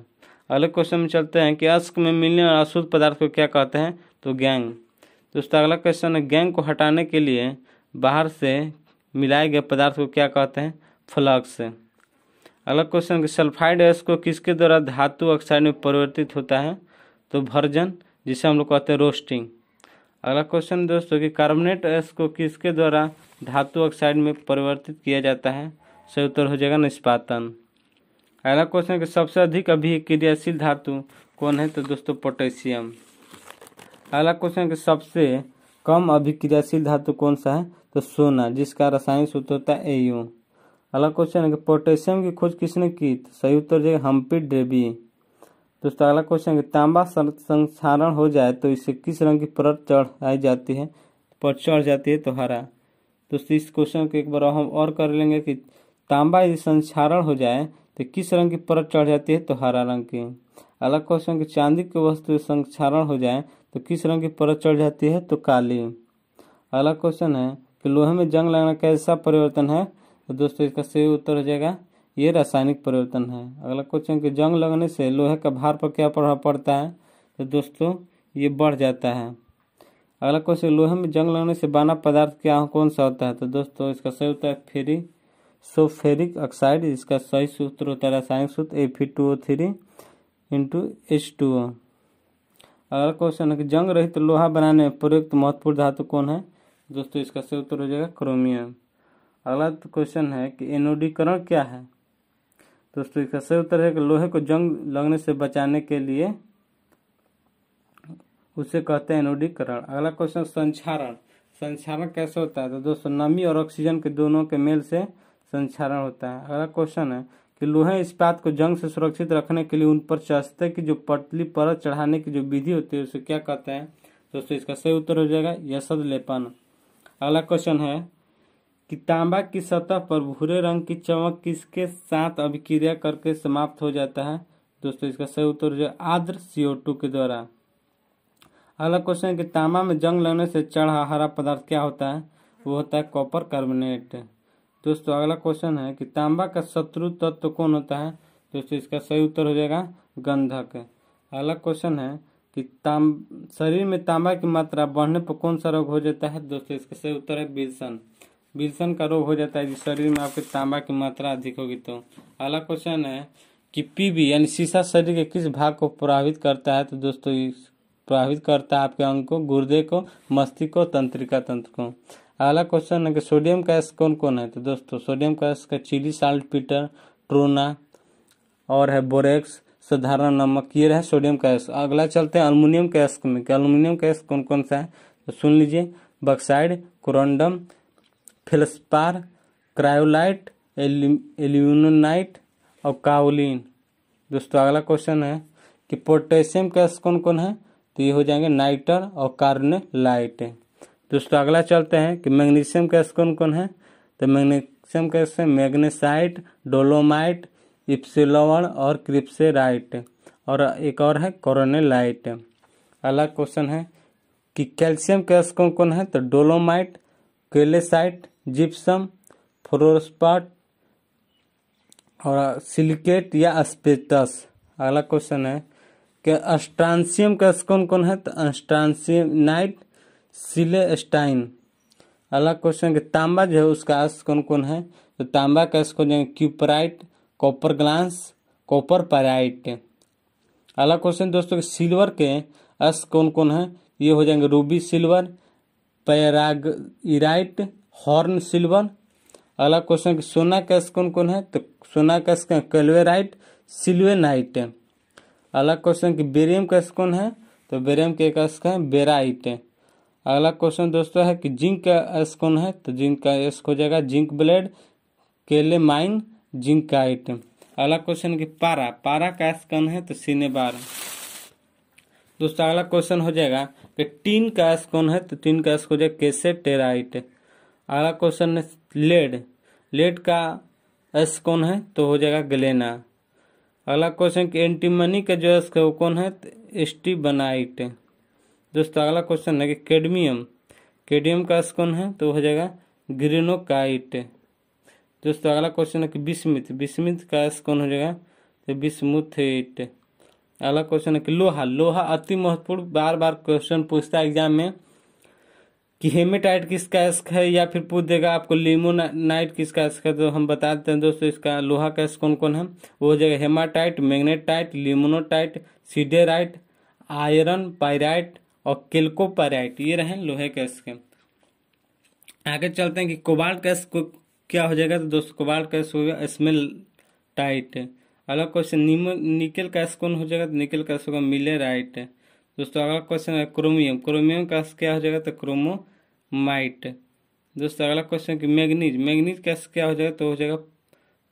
अगले क्वेश्चन में चलते हैं कि अश्क में मिलने वाले अशुद्ध पदार्थ को क्या कहते हैं? तो गैंग। दोस्तों अगला क्वेश्चन है, गैंग को हटाने के लिए बाहर से मिलाए गए पदार्थ को क्या कहते हैं? फ्लक्स। अगला क्वेश्चन कि सल्फाइड गैस को किसके द्वारा धातु ऑक्साइड में परिवर्तित होता है? तो भर्जन, जिसे हम लोग कहते हैं रोस्टिंग। अगला क्वेश्चन दोस्तों कि कार्बोनेट गैस को किसके द्वारा धातु ऑक्साइड में परिवर्तित किया जाता है? सही उत्तर हो जाएगा निष्पादन। अगला क्वेश्चन कि सबसे अधिक अभिक्रियाशील धातु कौन है? तो दोस्तों पोटेशियम। अगला क्वेश्चन कि सबसे कम अभिक्रियाशील धातु कौन सा है? तो सोना, जिसका रासायनिक सूत्र होता है Au। अगला क्वेश्चन है कि पोटेशियम की खोज किसने की? तो सही उत्तर हो जाएगा हम्फ्री डेवी। दोस्तों अगला क्वेश्चन है कि तांबा संक्षारण हो जाए तो इसे किस रंग की परत चढ़ाई जाती है? पर चढ़ जाती है तो हरा। दोस्तों इस क्वेश्चन को एक बार हम और कर लेंगे कि तांबा यदि संक्षारण हो जाए तो किस रंग की परत चढ़ जाती है? तो हरा रंग की। अगला क्वेश्चन कि चांदी की वस्तु संक्षारण हो जाए तो किस रंग की परत चढ़ जाती है? तो काली। अगला क्वेश्चन है कि लोहे में जंग लगना कैसा परिवर्तन है? तो दोस्तों इसका सही उत्तर हो जाएगा ये रासायनिक परिवर्तन है। अगला क्वेश्चन कि जंग लगने से लोहे का भार पर क्या प्रभाव पड़ता है? तो दोस्तों ये बढ़ जाता है। अगला क्वेश्चन, लोहे में जंग लगने से बना पदार्थ क्या कौन सा होता है? तो दोस्तों इसका सही उत्तर है फेरी सल्फ्यूरिक ऑक्साइड, इसका सही सूत्र होता है रासायनिक सूत्र Fe2O3 × H2O। अगला क्वेश्चन है कि जंग रहित लोहा बनाने में प्रयुक्त महत्वपूर्ण धातु कौन है? दोस्तों इसका सही उत्तर हो जाएगा क्रोमियम। अगला क्वेश्चन है कि एनोडीकरण क्या है? दोस्तों इसका सही उत्तर है कि लोहे को जंग लगने से बचाने के लिए उसे कहते हैं एनोडीकरण। अगला क्वेश्चन संक्षारण। संक्षारण कैसे होता है? तो दोस्तों नमी और ऑक्सीजन के दोनों के मेल से संक्षारण होता है। अगला क्वेश्चन है कि लोहे इस्पात को जंग से सुरक्षित रखने के लिए उन पर चास्ते की जो पतली परत चढ़ाने की जो विधि होती है उसे क्या कहते हैं? दोस्तों इसका सही उत्तर हो जाएगा यशद लेपन। अगला क्वेश्चन है कि तांबा की सतह पर भूरे रंग की चमक किसके साथ अभिक्रिया करके समाप्त हो जाता है? दोस्तों इसका सही उत्तर हो जाएगा आर्द्र CO2 के द्वारा। अगला क्वेश्चन है कि तांबा में जंग लगने से चढ़ा हरा पदार्थ क्या होता है? वो होता है कॉपर कार्बोनेट। दोस्तों अगला क्वेश्चन है कि तांबा का शत्रु तत्व कौन होता है? दोस्तों इसका सही उत्तर हो जाएगा गंधक। अगला क्वेश्चन है कि शरीर में तांबा की मात्रा बढ़ने पर कौन सा रोग हो जाता है? दोस्तों इसका सही उत्तर है विल्सन। विल्सन का रोग हो जाता है जिस शरीर में आपके तांबा की मात्रा अधिक होगी तो। अगला क्वेश्चन है कि पीबी यानी सीसा शरीर के किस भाग को प्रभावित करता है? तो दोस्तों प्रभावित करता है आपके अंग को, गुर्दे को, मस्तिष्क को, तंत्रिका तंत्र को। अगला क्वेश्चन है कि सोडियम का एस कौन कौन है? तो दोस्तों सोडियम का एस का चिली साल्ट पीटर, ट्रोना और है बोरेक्स, साधारण नमक, ये रहे सोडियम का एस। अगला चलते हैं अल्युमिनियम का एस में। अल्युमिनियम का एस कौन कौन सा है? तो सुन लीजिए बक्साइड, कोरंडम, फेल्सपार, क्रायोलाइट, एल्यूमिनाइट और काओलिन। दोस्तों अगला क्वेश्चन है कि पोटेशियम का एस कौन कौन है? तो ये हो जाएंगे नाइटर और कार्बोनेलाइट। दोस्तों अगला चलते हैं कि मैग्नीशियम का एस कौन कौन है? तो मैग्नीशियम का एस है मैग्नेसाइट, डोलोमाइट, इप्सिलॉन और क्रिप्सेराइट और एक और है कोरोनेलाइट। अगला क्वेश्चन है कि कैल्शियम का एस कौन कौन है? तो डोलोमाइट, कैलेसाइट, जिप्सम, फ्लोरस्पाट और सिलिकेट या अस्पेटस। अगला क्वेश्चन है कि अस्ट्रांसियम का कौन कौन है? तो अस्ट्रांसियनाइट, सिलेस्टाइन। अगला क्वेश्चन कि तांबा जो है उसका अस कौन कौन है? तो तांबा का अस क्यूपराइट, कॉपर ग्लास, कॉपर पाराइट। अगला क्वेश्चन दोस्तों कि सिल्वर के अस कौन कौन है? ये हो जाएंगे रूबी सिल्वर, पैराइट, हॉर्न सिल्वर। अगला क्वेश्चन कि सोना का अस कौन कौन है? तो सोना का अस कैल्वेराइट, सिल्वेनाइट। अगला क्वेश्चन कि बेरियम का कौन है? तो बेरियम के एस का है बेराइट। अगला क्वेश्चन दोस्तों है कि जिंक का एस कौन है? तो जिंक का एस हो जाएगा जिंक ब्लेड, केलेमाइन, जिंकाइट। अगला क्वेश्चन कि पारा का एस कौन है? तो सिनेबार। दोस्तों अगला क्वेश्चन हो जाएगा कि टीन का एस कौन है? तो टीन का एस हो जाएगा कैसेटेराइट। अगला क्वेश्चन है लेड का एस कौन है? तो हो जाएगा ग्लेना। अगला क्वेश्चन कि एंटीमनी का जो एस है वो कौन है? तो स्टीबनाइट। दोस्तों अगला क्वेश्चन है कि कैडमियम का एस कौन है? तो हो जाएगा ग्रेनोकाइट। दोस्तों अगला क्वेश्चन है कि बिस्मिथ का एस कौन हो जाएगा? तो बिस्मुथेट। अगला क्वेश्चन है कि लोहा अति महत्वपूर्ण, बार बार क्वेश्चन पूछता है एग्जाम में कि हेमेटाइट किसका एस है या फिर पूछ देगा आपको लिमोनाइट किसका एस है। तो हम बता देते हैं दोस्तों इसका लोहा का एस कौन कौन है? वो हो जाएगा hematite, magnetite, limonite, siderite, iron pyrite और केल्कोपाइराइट। ये रहे लोहे के एस के। आगे चलते हैं कि कोबाल्ट का एस क्या हो जाएगा? तो दोस्तों कोबाल्ट का एस हो गया स्मेल्टाइट। अगला क्वेश्चन निकेल का एस कौन हो जाएगा? तो निकेल का एस होगा मिलेराइट। दोस्तों अगला क्वेश्चन है क्रोमियम का एस क्या हो जाएगा? तो क्रोमोमाइट। दोस्तों अगला क्वेश्चन कि मैग्नीज का एस क्या हो जाएगा? तो हो जाएगा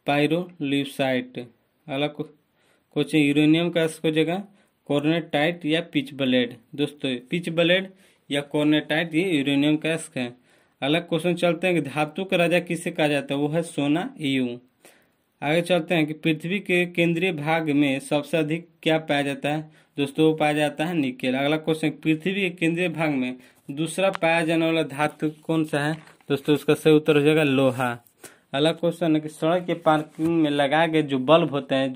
पायरोल्यूसाइट। अगला क्वेश्चन यूरेनियम का एस हो जाएगा कॉर्नेटाइट या पिच ब्लेड। दोस्तों पिच ब्लेड या कॉर्नेटाइट ये यूरेनियम का एस है। अगला क्वेश्चन चलते हैं कि धातु का राजा किसे कहा जाता है? वो है सोना EU। आगे चलते हैं कि पृथ्वी के केंद्रीय भाग में सबसे अधिक क्या पाया जाता है? दोस्तों वो पाया जाता है निकेल। अगला क्वेश्चन पृथ्वी के केंद्रीय भाग में दूसरा पाया जाने वाला धातु कौन सा है? दोस्तों उसका सही उत्तर हो जाएगा लोहा। अगला क्वेश्चन है कि सड़क के पार्किंग में लगाए गए जो बल्ब होते हैं,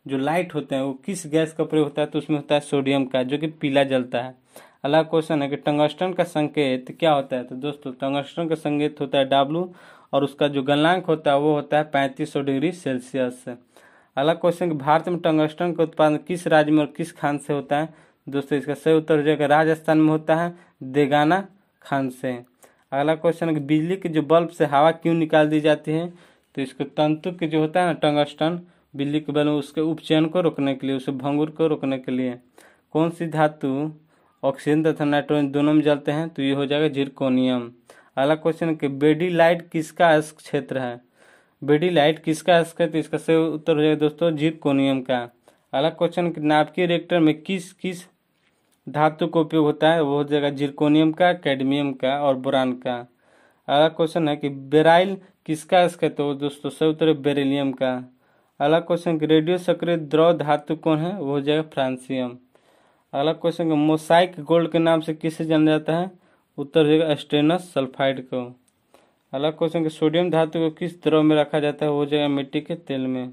जो लाइट होते हैं, वो किस गैस का प्रयोग होता है? तो उसमें होता है सोडियम का, जो कि पीला जलता है। अगला क्वेश्चन है कि टंगस्टन का संकेत क्या होता है? तो दोस्तों टंगस्टन का संकेत होता है W और उसका जो गलनांक होता है वो होता है 3500 डिग्री सेल्सियस। अगला क्वेश्चन कि भारत में टंगस्टन का उत्पादन किस राज्य में और किस खान से होता है? दोस्तों इसका सही उत्तर हो जाएगा राजस्थान में होता है, देगाना खान से। अगला क्वेश्चन है कि बिजली के जो बल्ब से हवा क्यों निकाल दी जाती है? तो इसको तंतु के जो होता है ना टंगस्टन, बिजली के बल्ब उसके उपचयन को रोकने के लिए, उसे भंगुर को रोकने के लिए। कौन सी धातु ऑक्सीजन तथा नाइट्रोजन दोनों में जलते हैं? तो ये हो जाएगा जिरकोनियम। अगला क्वेश्चन है कि बेडी लाइट किसका अयस्क क्षेत्र है? बेडी लाइट किसका अयस्क है? तो इसका सही उत्तर हो जाएगा दोस्तों जिरकोनियम का। अगला क्वेश्चन कि नाभिकीय रिएक्टर में किस किस धातु का उपयोग होता है? वो हो जाएगा जिरकोनियम का, कैडमियम का और बोरान का। अगला क्वेश्चन है कि बेराइल किसका अयस्क है? तो दोस्तों सही उत्तर है बेरिलियम का। अगला क्वेश्चन कि रेडियो सक्रिय द्रव धातु कौन है? वो हो जाएगा फ्रांसियम। अगला क्वेश्चन कि मोसाइक गोल्ड के नाम से किसे जाना जाता है? उत्तर हो जाएगा स्टेनस सल्फाइड को। अगला क्वेश्चन कि सोडियम धातु को किस द्रव में रखा जाता है? वो हो जाएगा मिट्टी के तेल में।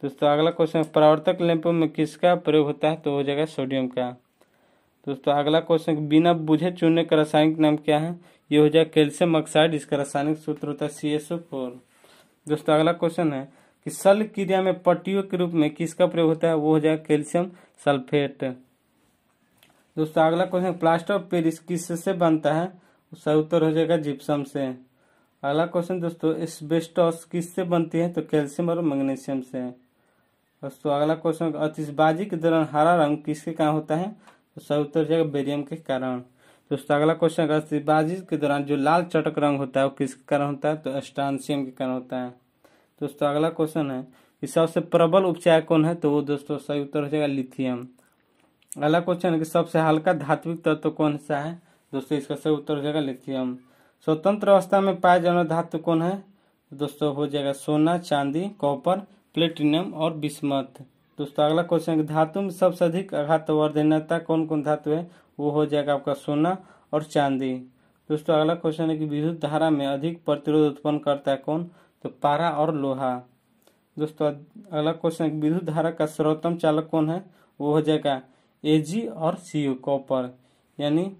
दोस्तों अगला क्वेश्चन परावर्तक लैंपों में किसका प्रयोग होता है? तो हो जाएगा सोडियम का। दोस्तों अगला क्वेश्चन बिना बुझे चूने का रासायनिक नाम क्या है? ये हो जाएगा कैल्शियम ऑक्साइड, इसका रासायनिक सूत्र होता है CaSO4। दोस्तों अगला क्वेश्चन है कि शल्य क्रिया में पट्टियों के रूप में किसका प्रयोग होता है? वो हो जाएगा कैल्शियम सल्फेट। दोस्तों अगला क्वेश्चन प्लास्टर ऑफ पेरिस किससे बनता है? उसका उत्तर हो जाएगा जिप्सम से। अगला क्वेश्चन दोस्तों एस्बेस्टॉस किससे बनती है? तो कैल्शियम और मैग्नीशियम से। दोस्तों अगला क्वेश्चन आतिशबाजी के दौरान हरा रंग किसके कारण होता है? तो सही उत्तर हो जाएगा बेरियम के कारण। दोस्तों अगला क्वेश्चन आतिशबाजी के दौरान जो लाल चटक रंग होता है वो किसके कारण होता है? तो स्ट्रांसियम के कारण होता है। दोस्तों अगला क्वेश्चन है कि सबसे प्रबल उपचार कौन है? तो वो दोस्तों सही उत्तर हो जाएगा लिथियम। अगला क्वेश्चन है कि सबसे हल्का धात्विक तत्व कौन सा है? दोस्तों इसका सही उत्तर हो जाएगा लिथियम। स्वतंत्र अवस्था में पाए जाने वाला धातु कौन है? दोस्तों हो जाएगा सोना, चांदी, कॉपर, प्लेटिनम और बिस्मथ। दोस्तों अगला क्वेश्चन है धातु में सबसे अधिक आघातवर्धनीयता कौन कौन धातु है? वो हो जाएगा आपका सोना और चांदी। दोस्तों अगला क्वेश्चन है कि विद्युत धारा में अधिक प्रतिरोध उत्पन्न करता है कौन? तो पारा और लोहा। दोस्तों अगला क्वेश्चन है कि विद्युत धारा का सर्वोत्तम चालक कौन है? वो हो जाएगा Ag और Cu, कॉपर, यानी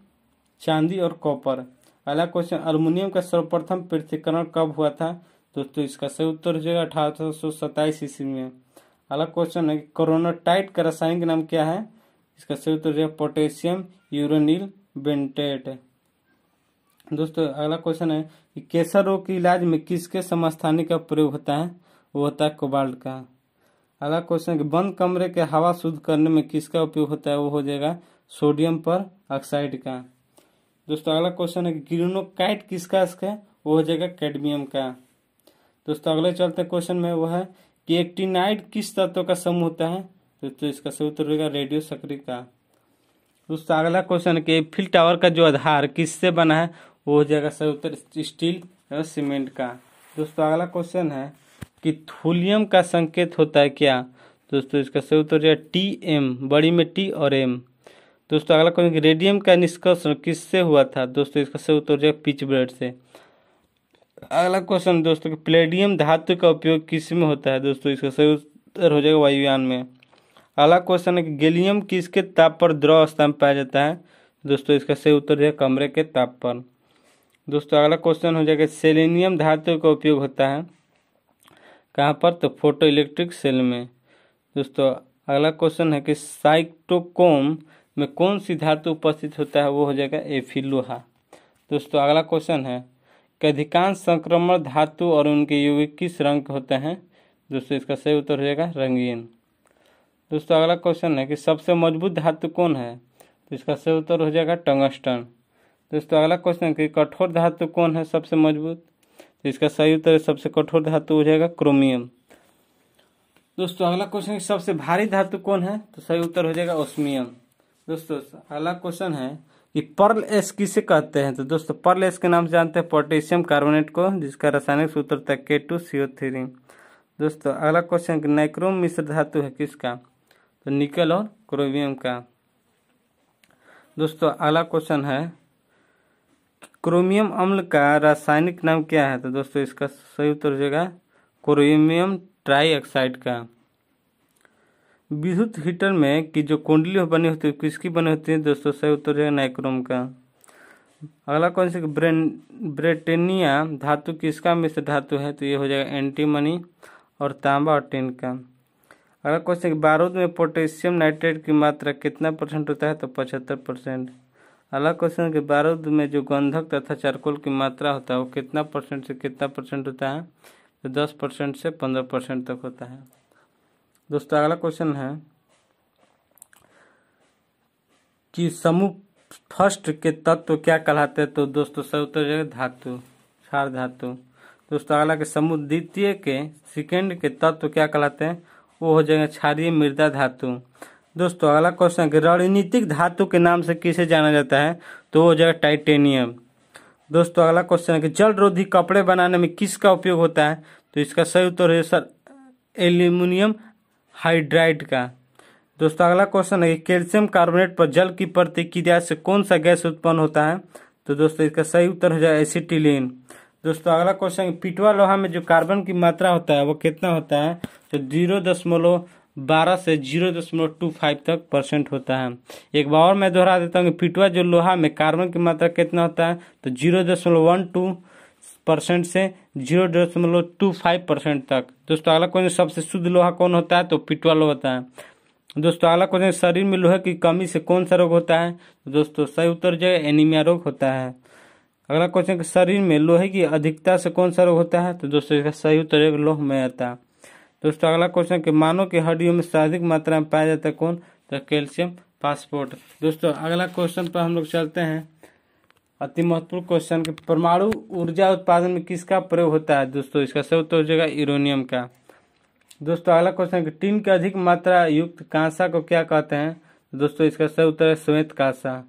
चांदी और कॉपर। अगला क्वेश्चन अल्युमिनियम का सर्वप्रथम पृथक्करण कब हुआ था? दोस्तों इसका सही उत्तर हो जाएगा 1827 ईस्वी में। अगला क्वेश्चन है कोरोनाटाइट का रासायनिक नाम क्या है? इसका सही उत्तर हो जाएगा पोटेशियम यूरेनिल बेंटेट। दोस्तों अगला क्वेश्चन है कि कैंसर रोग के इलाज में किसके समस्थानिक का प्रयोग होता है? वो होता है कोबाल्ट का। अगला क्वेश्चन है कि बंद कमरे के हवा शुद्ध करने में किसका उपयोग होता है? वो हो जाएगा सोडियम पर ऑक्साइड का। दोस्तों अगला क्वेश्चन है कि ग्रीनोकाइट किसका अयस्क है? वो हो जाएगा कैडमियम का। दोस्तों अगले चलते क्वेश्चन में वो है कि एक्टिनाइड किस तत्व का समूह होता है? दोस्तों इसका सही उत्तर होगा रेडियो सक्रिय का। दोस्तों अगला क्वेश्चन है कि एफिल टावर का जो आधार किससे बना है? वो हो जाएगा सही उत्तर स्टील और सीमेंट का। दोस्तों अगला क्वेश्चन है कि थोलियम का संकेत होता है क्या? दोस्तों इसका सही उत्तर हो जाएगा TM, बड़ी में T और M। दोस्तों अगला क्वेश्चन रेडियम का निष्कर्षण किससे हुआ था? दोस्तों इसका सही उत्तर हो जाएगा पिच ब्लेड से। अगला क्वेश्चन दोस्तों कि प्लेडियम धातु का उपयोग किस में होता है? दोस्तों इसका सही उत्तर हो जाएगा वायुयान में। अगला क्वेश्चन है कि गैलियम किसके ताप पर द्रव अवस्था में पाया जाता है? दोस्तों इसका सही उत्तर है कमरे के ताप पर। दोस्तों अगला क्वेश्चन हो जाएगा सेलेनियम धातु का उपयोग होता है कहाँ पर? तो फोटो इलेक्ट्रिक सेल में। दोस्तों अगला क्वेश्चन है कि साइटोक्रोम में कौन सी धातु उपस्थित होता है? वो हो जाएगा एफी, लोहा। दोस्तों अगला क्वेश्चन है कि अधिकांश संक्रमण धातु और उनके यौगिक किस रंग के होते हैं? दोस्तों इसका सही उत्तर हो जाएगा रंगीन। दोस्तों अगला क्वेश्चन है कि सबसे मजबूत धातु कौन है? तो इसका सही उत्तर हो जाएगा टंगस्टन। दोस्तों अगला क्वेश्चन है कि कठोर धातु कौन है सबसे मजबूत? तो इसका सही उत्तर सबसे कठोर धातु हो जाएगा क्रोमियम। दोस्तों अगला क्वेश्चन है कि सबसे भारी धातु कौन है? तो सही उत्तर हो जाएगा ओस्मियम। दोस्तों अगला क्वेश्चन है कि पर्ल एस किसे कहते हैं? तो दोस्तों पर्ल एस के नाम से जानते हैं पोटेशियम कार्बोनेट को, जिसका रासायनिक सूत्र था K2CO3। दोस्तों अगला क्वेश्चन कि नाइक्रोम मिश्र धातु है किसका? तो निकल और क्रोमियम का। दोस्तों अगला क्वेश्चन है क्रोमियम अम्ल का रासायनिक नाम क्या है? तो दोस्तों इसका सही उत्तर हो जाएगा क्रोमियम ट्राईऑक्साइड का। विद्युत हीटर में की जो कुंडली बनी होती है किसकी बनी होती है? दोस्तों सही उत्तर है नाइक्रोम का। अगला कौन सी ब्रेटेनिया धातु किसका मिश्र धातु है? तो ये हो जाएगा एंटीमनी और तांबा और टिन का। अगला क्वेश्चन, बारूद में पोटेशियम नाइट्रेट की मात्रा कितना % होता है? तो 75%। अगला क्वेश्चन, कि बारूद में जो गंधक तथा चारकोल की मात्रा होता है वो कितना % से कितना % होता है? तो 10% से 15% तक होता है। दोस्तों अगला क्वेश्चन है कि समूह फर्स्ट के तत्व क्या कहलाते हैं? तो दोस्तों सही उत्तर हो जाएगा धातु, क्षार धातु। दोस्तों अगला के समूह द्वितीय के सेकेंड के तत्व क्या कहलाते हैं? वो हो जाएगा क्षारीय मृदा धातु। दोस्तों अगला क्वेश्चन, कि रणनीतिक धातु के नाम से किसे जाना जाता है? तो वो हो जाएगा टाइटेनियम। दोस्तों अगला क्वेश्चन है कि जल रोधी कपड़े बनाने में किसका उपयोग होता है? तो इसका सही उत्तर है सर एल्यूमिनियम हाइड्राइड का। दोस्तों अगला क्वेश्चन है कि कैल्शियम कार्बोनेट पर जल की प्रतिक्रिया से कौन सा गैस उत्पन्न होता है? तो दोस्तों इसका सही उत्तर हो जाएगा एसिटिलीन। दोस्तों अगला क्वेश्चन है पिटवा लोहा में जो कार्बन की मात्रा होता है वो कितना होता है? तो 0.12 से 0.25 तक % होता है। एक बार और मैं दोहरा देता हूँ कि पिटवा जो लोहा में कार्बन की मात्रा कितना होता है? तो 0.12% से 0.25% तक। दोस्तों अगला क्वेश्चन, सबसे शुद्ध लोहा कौन होता है? तो पिटवा लोहा होता है। दोस्तों अगला क्वेश्चन, शरीर में लोहे की कमी से कौन सा रोग होता है? तो दोस्तों सही उत्तर जो है एनीमिया रोग होता है। अगला क्वेश्चन, कि शरीर में लोहे की अधिकता से कौन सा रोग होता है? तो दोस्तों इसका सही उत्तर है लोह में आता है। दोस्तों अगला क्वेश्चन, कि मानव की हड्डियों में सर्वाधिक मात्रा में पाया जाता है कौन? तो कैल्शियम फास्फेट। दोस्तों अगला क्वेश्चन पर हम लोग चलते हैं, अति महत्वपूर्ण क्वेश्चन, कि परमाणु ऊर्जा उत्पादन में किसका प्रयोग होता है? दोस्तों इसका सही उत्तर हो जाएगा यूरेनियम का। दोस्तों अगला क्वेश्चन, कि टिन की अधिक मात्रा युक्त कांसा को क्या कहते हैं? दोस्तों इसका सही उत्तर है श्वेत कांसा।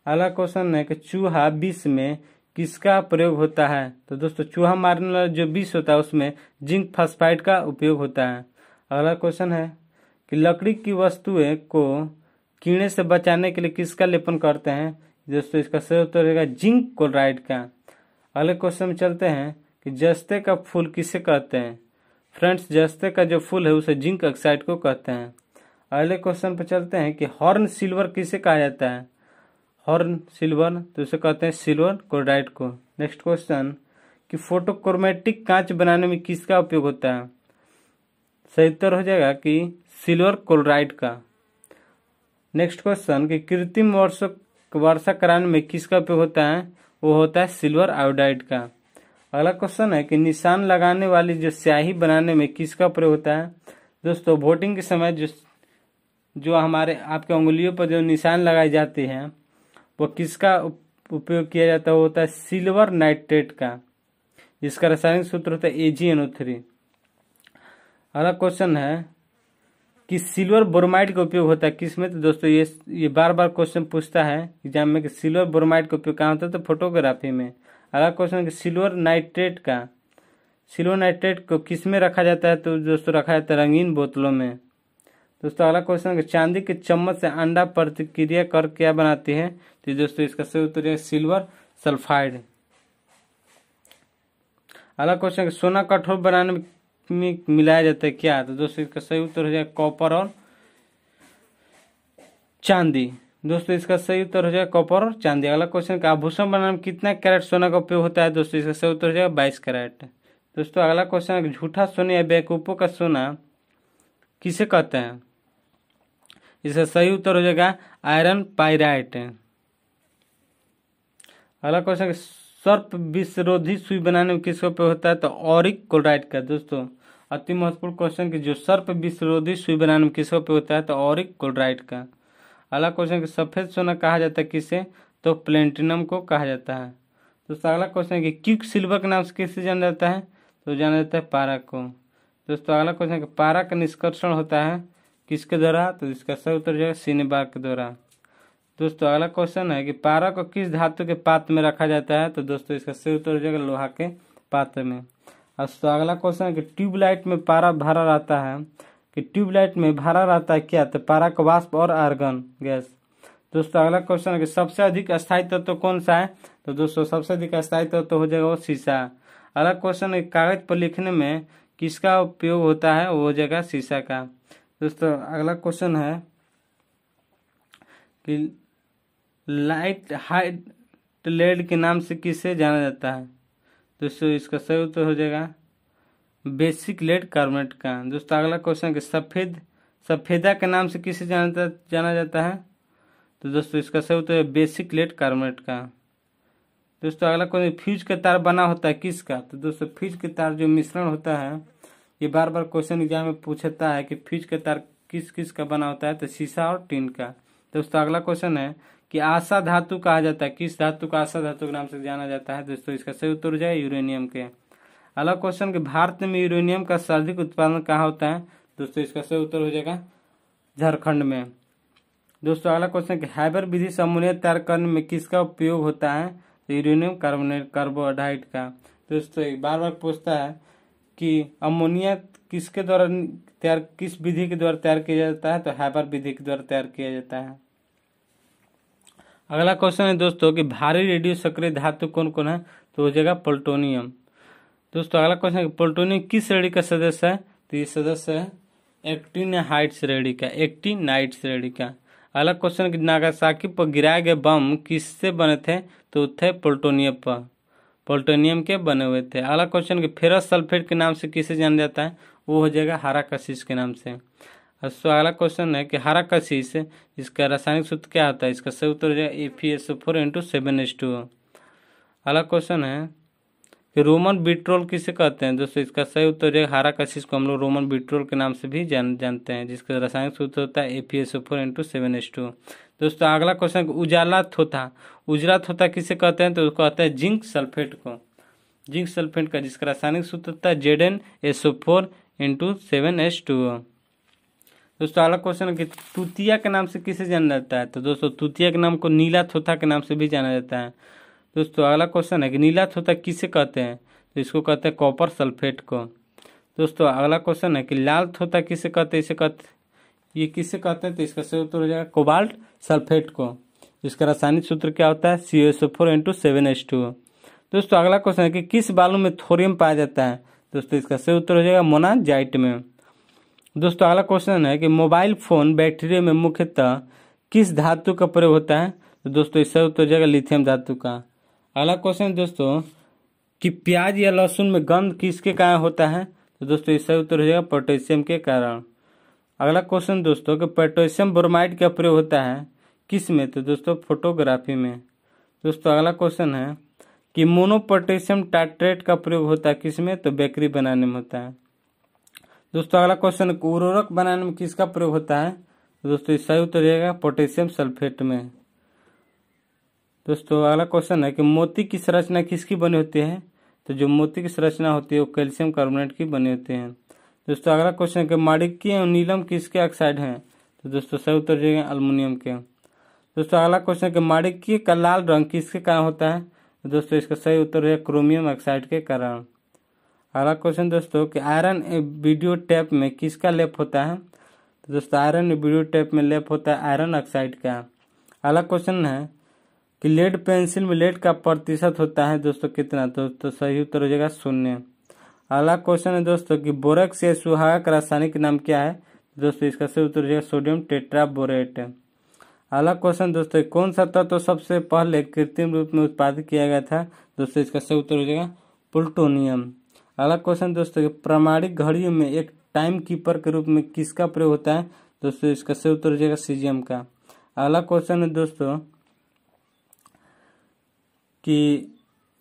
अगला क्वेश्चन है कि चूहा विष में किसका प्रयोग होता है? तो दोस्तों चूहा मारने वाला जो विष होता है उसमें जिंक फास्फाइड का उपयोग होता है। अगला क्वेश्चन है कि लकड़ी की वस्तुएं को कीड़े से बचाने के लिए किसका लेपन करते हैं? दोस्तों इसका सही उत्तर रहेगा जिंक क्लोराइड का। अगले क्वेश्चन में चलते हैं कि जस्ते का फूल किसे कहते हैं? फ्रेंड्स जस्ते का जो फूल है उसे जिंक ऑक्साइड को कहते हैं। अगले क्वेश्चन पर चलते हैं कि हॉर्न सिल्वर किसे कहा जाता है? हॉर्न सिल्वर तो उसे कहते हैं सिल्वर क्लोराइड को। नेक्स्ट क्वेश्चन, कि फोटोक्रोमेटिक कांच बनाने में किसका उपयोग होता है? सही उत्तर हो जाएगा कि सिल्वर क्लोराइड का। नेक्स्ट क्वेश्चन, कि कृत्रिम वर्षा कराने में किसका उपयोग होता है? वो होता है सिल्वर आयोडाइड का। अगला क्वेश्चन है कि निशान लगाने वाली जो स्याही बनाने में किसका प्रयोग होता है? दोस्तों वोटिंग के समय जो हमारे आपके उंगलियों पर जो निशान लगाई जाती हैं वो किसका उपयोग किया जाता है? वो होता है सिल्वर नाइट्रेट का, जिसका रासायनिक सूत्र होता है AgNO3। अगला क्वेश्चन है कि सिल्वर ब्रोमाइड का उपयोग होता है किसमें? तो दोस्तों ये बार बार क्वेश्चन पूछता है एग्जाम में कि सिल्वर ब्रोमाइड का उपयोग कहाँ होता है? तो फोटोग्राफी में। अगला क्वेश्चन है कि सिल्वर नाइट्रेट को किस में रखा जाता है? तो दोस्तों रखा जाता है रंगीन बोतलों में। दोस्तों अगला क्वेश्चन है कि चांदी के चम्मच से अंडा प्रतिक्रिया कर क्या बनाती है? तो दोस्तों इसका सही उत्तर है सिल्वर सल्फाइड। अगला क्वेश्चन है कि सोना कठोर बनाने में मिलाया जाता है क्या? तो दोस्तों इसका सही उत्तर हो जाएगा कॉपर और चांदी। दोस्तों इसका सही उत्तर हो जाएगा कॉपर और चांदी। अगला क्वेश्चन का आभूषण बनाने में कितना कैरेट सोना का उपयोग होता है? दोस्तों इसका सही उत्तर हो जाएगा 22 कैरेट। दोस्तों अगला क्वेश्चन है झूठा सोना या बेवकूफों का सोना किसे कहते हैं? इसका सही उत्तर हो जाएगा आयरन पाइराइट। अगला क्वेश्चन, सर्प विषरोधी सुई बनाने में किसका उपयोग होता है? तो ऑरिक क्लोराइड का। दोस्तों अति महत्वपूर्ण क्वेश्चन कि जो सर्प विषरोधी सुई बनाने में किसका उपयोग होता है? तो ऑरिक क्लोराइड का। अगला क्वेश्चन कि सफेद सोना कहा जाता है किसे? तो प्लेटिनम को कहा जाता है। दोस्तों अगला क्वेश्चन कि क्विक सिल्वर के नाम से किसे जाना जाता है? तो जाना जाता है पारा को। दोस्तों अगला क्वेश्चन कि पारा का निष्कर्षण होता है किसके द्वारा? तो इसका सही उत्तर जाएगा सिनेबार के द्वारा। दोस्तों अगला क्वेश्चन है कि पारा को किस धातु के पात्र में रखा जाता है? तो दोस्तों इसका सही उत्तर हो जाएगा लोहा के पात्र में। दोस्तों अगला क्वेश्चन है कि ट्यूबलाइट में पारा भरा रहता है, कि ट्यूबलाइट में भरा रहता है क्या? तो पारा का वाष्प और आर्गन गैस। दोस्तों अगला क्वेश्चन है कि सबसे अधिक अस्थायी तत्व कौन सा है? तो दोस्तों सबसे अधिक अस्थायी तत्व हो जाएगा वो शीशा। अगला क्वेश्चन है कागज पर लिखने में किसका उपयोग होता है? वो हो जाएगा शीशा का। दोस्तों अगला क्वेश्चन है कि लेड के नाम से किसे जाना जाता है? दोस्तों इसका सही उत्तर हो जाएगा बेसिक लेड कार्बोनेट का। दोस्तों अगला क्वेश्चन है सफेदा के नाम से किसे जाना जाता है? तो दोस्तों इसका सही उत्तर है बेसिक लेड कार्बोनेट का। दोस्तों अगला क्वेश्चन फ्यूज का तार बना होता है किसका? तो दोस्तों फ्यूज के तार जो मिश्रण होता है, ये बार बार क्वेश्चन एग्जाम में पूछता है कि फ्यूज का तार किस किस का बना होता है? तो शीशा और टीन का। दोस्तों अगला क्वेश्चन है कि आशा धातु कहा जाता है, किस धातु को आशा धातु के नाम से जाना जाता है? दोस्तों इसका सही उत्तर हो जाएगा यूरेनियम के। अगला क्वेश्चन कि भारत में यूरेनियम का सर्वाधिक उत्पादन कहाँ होता है? दोस्तों इसका सही उत्तर हो जाएगा झारखंड में। दोस्तों अगला क्वेश्चन कि हैबर विधि से अमोनिया तैयार करने में किसका उपयोग होता है? तो यूरेनियम कार्बोहाइड्रेट का। दोस्तों एक बार बार पूछता है कि अमोनिया किसके द्वारा किस विधि के द्वारा तैयार किया जाता है? तो हैबर विधि के द्वारा तैयार किया जाता है। अगला क्वेश्चन है दोस्तों कि भारी रेडियो सक्रिय धातु कौन कौन है? तो हो जाएगा प्लूटोनियम। दोस्तों अगला क्वेश्चन है प्लूटोनियम किस श्रेणी का सदस्य है? तो ये सदस्य है एक्टिनाइड श्रेणी का। अगला क्वेश्चन कि नागासाकी पर गिराए गए बम किससे बने थे? तो थे प्लूटोनियम के बने हुए थे। अगला क्वेश्चन कि फेरस सल्फेट के नाम से किसे जाना जाता है? वो हो जाएगा हाराकशिस के नाम से। अगला क्वेश्चन है कि हाराकशिस इसका रासायनिक सूत्र क्या होता है? इसका सही उत्तर हो जाएगा FeSO4 × 7H2O। अगला क्वेश्चन है कि रोमन बिट्रोल किसे कहते हैं? दोस्तों इसका सही उत्तर हो जाएगा हाराकशिस को हम लोग रोमन बिट्रोल के नाम से भी जानते हैं, जिसका रासायनिक सूत्र होता है FeSO4 × 7H2O। दोस्तों अगला क्वेश्चन उजाला थोथा किसे कहते हैं? तो कहते हैं जिंक सल्फेट का, जिसका रासायनिक सूत्र होता है ZnSO4 × 7H2O। दोस्तों अगला क्वेश्चन है कि तूतिया के नाम से किसे जाना जाता है? तो दोस्तों तूतिया के नाम को नीला थोथा के नाम से भी जाना जाता है। दोस्तों अगला क्वेश्चन है कि नीला थोथा किसे कहते हैं? तो इसको कहते हैं कॉपर सल्फेट को। दोस्तों अगला क्वेश्चन है कि लाल थोथा किसे कहते हैं? ये किसे कहते हैं? तो इसका सही उत्तर हो जाएगा कोबाल्ट सल्फेट को। इसका रासायनिक सूत्र क्या होता है? CaSO4 × 7H2O। दोस्तों अगला क्वेश्चन है कि किस बालू में थोरियम पाया जाता है? दोस्तों इसका सही उत्तर हो जाएगा मोनाजाइट में। दोस्तों अगला क्वेश्चन है कि मोबाइल फोन बैटरी में मुख्यतः किस धातु का प्रयोग होता है? तो दोस्तों इसका उत्तर हो जाएगा लिथियम धातु का। अगला क्वेश्चन दोस्तों कि प्याज या लहसुन में गंध किसके कारण होता है? तो दोस्तों इसका उत्तर हो जाएगा पोटेशियम के कारण। अगला क्वेश्चन दोस्तों कि पोटेशियम ब्रोमाइड का प्रयोग होता है किस में? तो दोस्तों फोटोग्राफी में। दोस्तों अगला क्वेश्चन है कि मोनोपोटेशियम टाइट्रेट का प्रयोग होता है किस में? तो बेकरी बनाने में होता है। दोस्तों अगला क्वेश्चन उर्वरक बनाने में किसका प्रयोग होता है? तो दोस्तों इसका उत्तर हो जाएगा पोटेशियम सल्फेट में। दोस्तों अगला क्वेश्चन है कि मोती की संरचना किसकी बनी होती है? तो जो मोती की संरचना होती है वो कैल्शियम कार्बोनेट की बनी होती है। दोस्तों अगला क्वेश्चन है कि माणिक्य और नीलम किसके ऑक्साइड हैं? तो दोस्तों सही उत्तर हो जाएगा एल्युमिनियम के। दोस्तों अगला क्वेश्चन है कि माणिक्य का लाल रंग किसके कारण होता है? तो दोस्तों इसका सही उत्तर हो जाएगा क्रोमियम ऑक्साइड के कारण। अगला क्वेश्चन दोस्तों कि आयरन वीडियो टेप में किसका लेप होता है? तो दोस्तों आयरन वीडियो टेप में लेप होता है आयरन ऑक्साइड का। अगला क्वेश्चन है कि लेड पेंसिल में लेड का प्रतिशत होता है दोस्तों कितना? तो सही उत्तर हो जाएगा 0। अगला क्वेश्चन है दोस्तों कि बोरक्स या सुहागक रासायनिक नाम क्या है? दोस्तों इसका सही उत्तर हो जाएगा सोडियम टेट्राबोरेट। अगला क्वेश्चन दोस्तों कौन सा तत्व सबसे पहले कृत्रिम रूप में उत्पादित किया गया था? दोस्तों इसका सही उत्तर हो जाएगा प्लूटोनियम। अगला क्वेश्चन दोस्तों प्रामाणिक घड़ियों में एक टाइम कीपर के रूप में किसका प्रयोग होता है? दोस्तों इसका सही उत्तर हो जाएगा सीजियम का। अगला क्वेश्चन है दोस्तों कि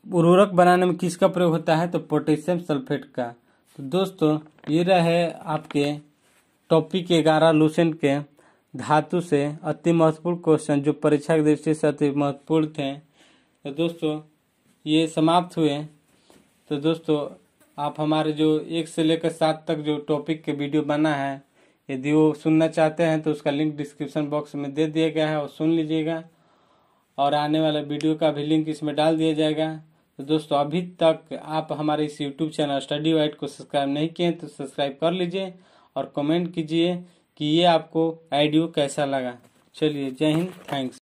उर्वरक बनाने में किसका प्रयोग होता है? तो पोटेशियम सल्फेट का। तो दोस्तों ये रहे आपके टॉपिक 11 लूसेंट के धातु से अति महत्वपूर्ण क्वेश्चन जो परीक्षा की दृष्टि से अति महत्वपूर्ण थे। तो दोस्तों ये समाप्त हुए। तो दोस्तों आप हमारे जो 1 से लेकर 7 तक जो टॉपिक के वीडियो बना है, यदि वो सुनना चाहते हैं तो उसका लिंक डिस्क्रिप्शन बॉक्स में दे दिया गया है और सुन लीजिएगा, और आने वाले वीडियो का भी लिंक इसमें डाल दिया जाएगा। तो दोस्तों अभी तक आप हमारे इस यूट्यूब चैनल स्टडी वाइट को सब्सक्राइब नहीं किए तो सब्सक्राइब कर लीजिए और कमेंट कीजिए कि ये आपको ऑडियो कैसा लगा। चलिए, जय हिंद, थैंक्स।